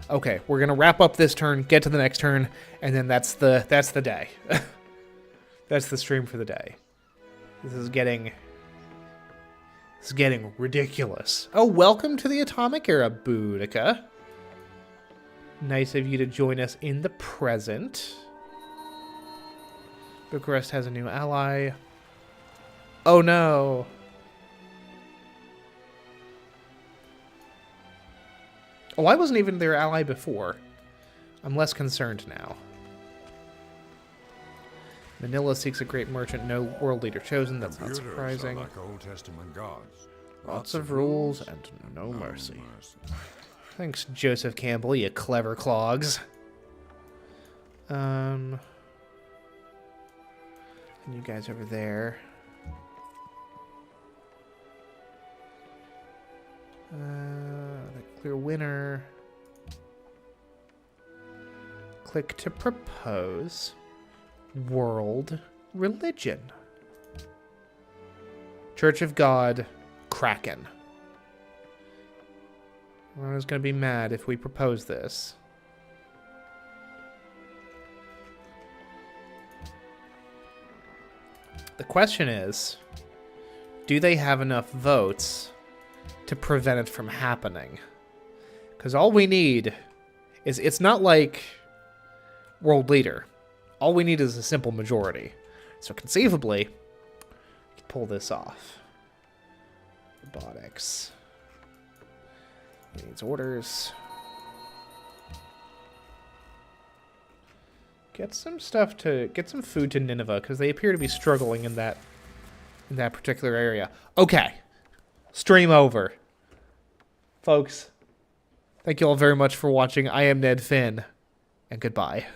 Speaker 1: Okay, we're gonna wrap up this turn, get to the next turn, and then that's the day. That's the stream for the day. This is getting ridiculous. Oh, welcome to the Atomic Era, Boudica. Nice of you to join us in the present. Bucharest has a new ally. Oh no. Oh, I wasn't even their ally before. I'm less concerned now. Manila seeks a great merchant, no world leader chosen. That's not surprising.
Speaker 3: Like Old Testament gods.
Speaker 1: Lots of rules and no mercy. Thanks, Joseph Campbell, you clever clogs. And you guys over there. The clear winner. Click to propose. World religion. Church of God, Kraken. Everyone's gonna be mad if we propose this. The question is, do they have enough votes to prevent it from happening? Because all we need is, it's not like world leader. All we need is a simple majority. So conceivably, we can pull this off. Robotics. He needs orders. Get some stuff to... Get some food to Nineveh, because they appear to be struggling in that particular area. Okay. Stream over. Folks, thank you all very much for watching. I am Ned Finn, and goodbye.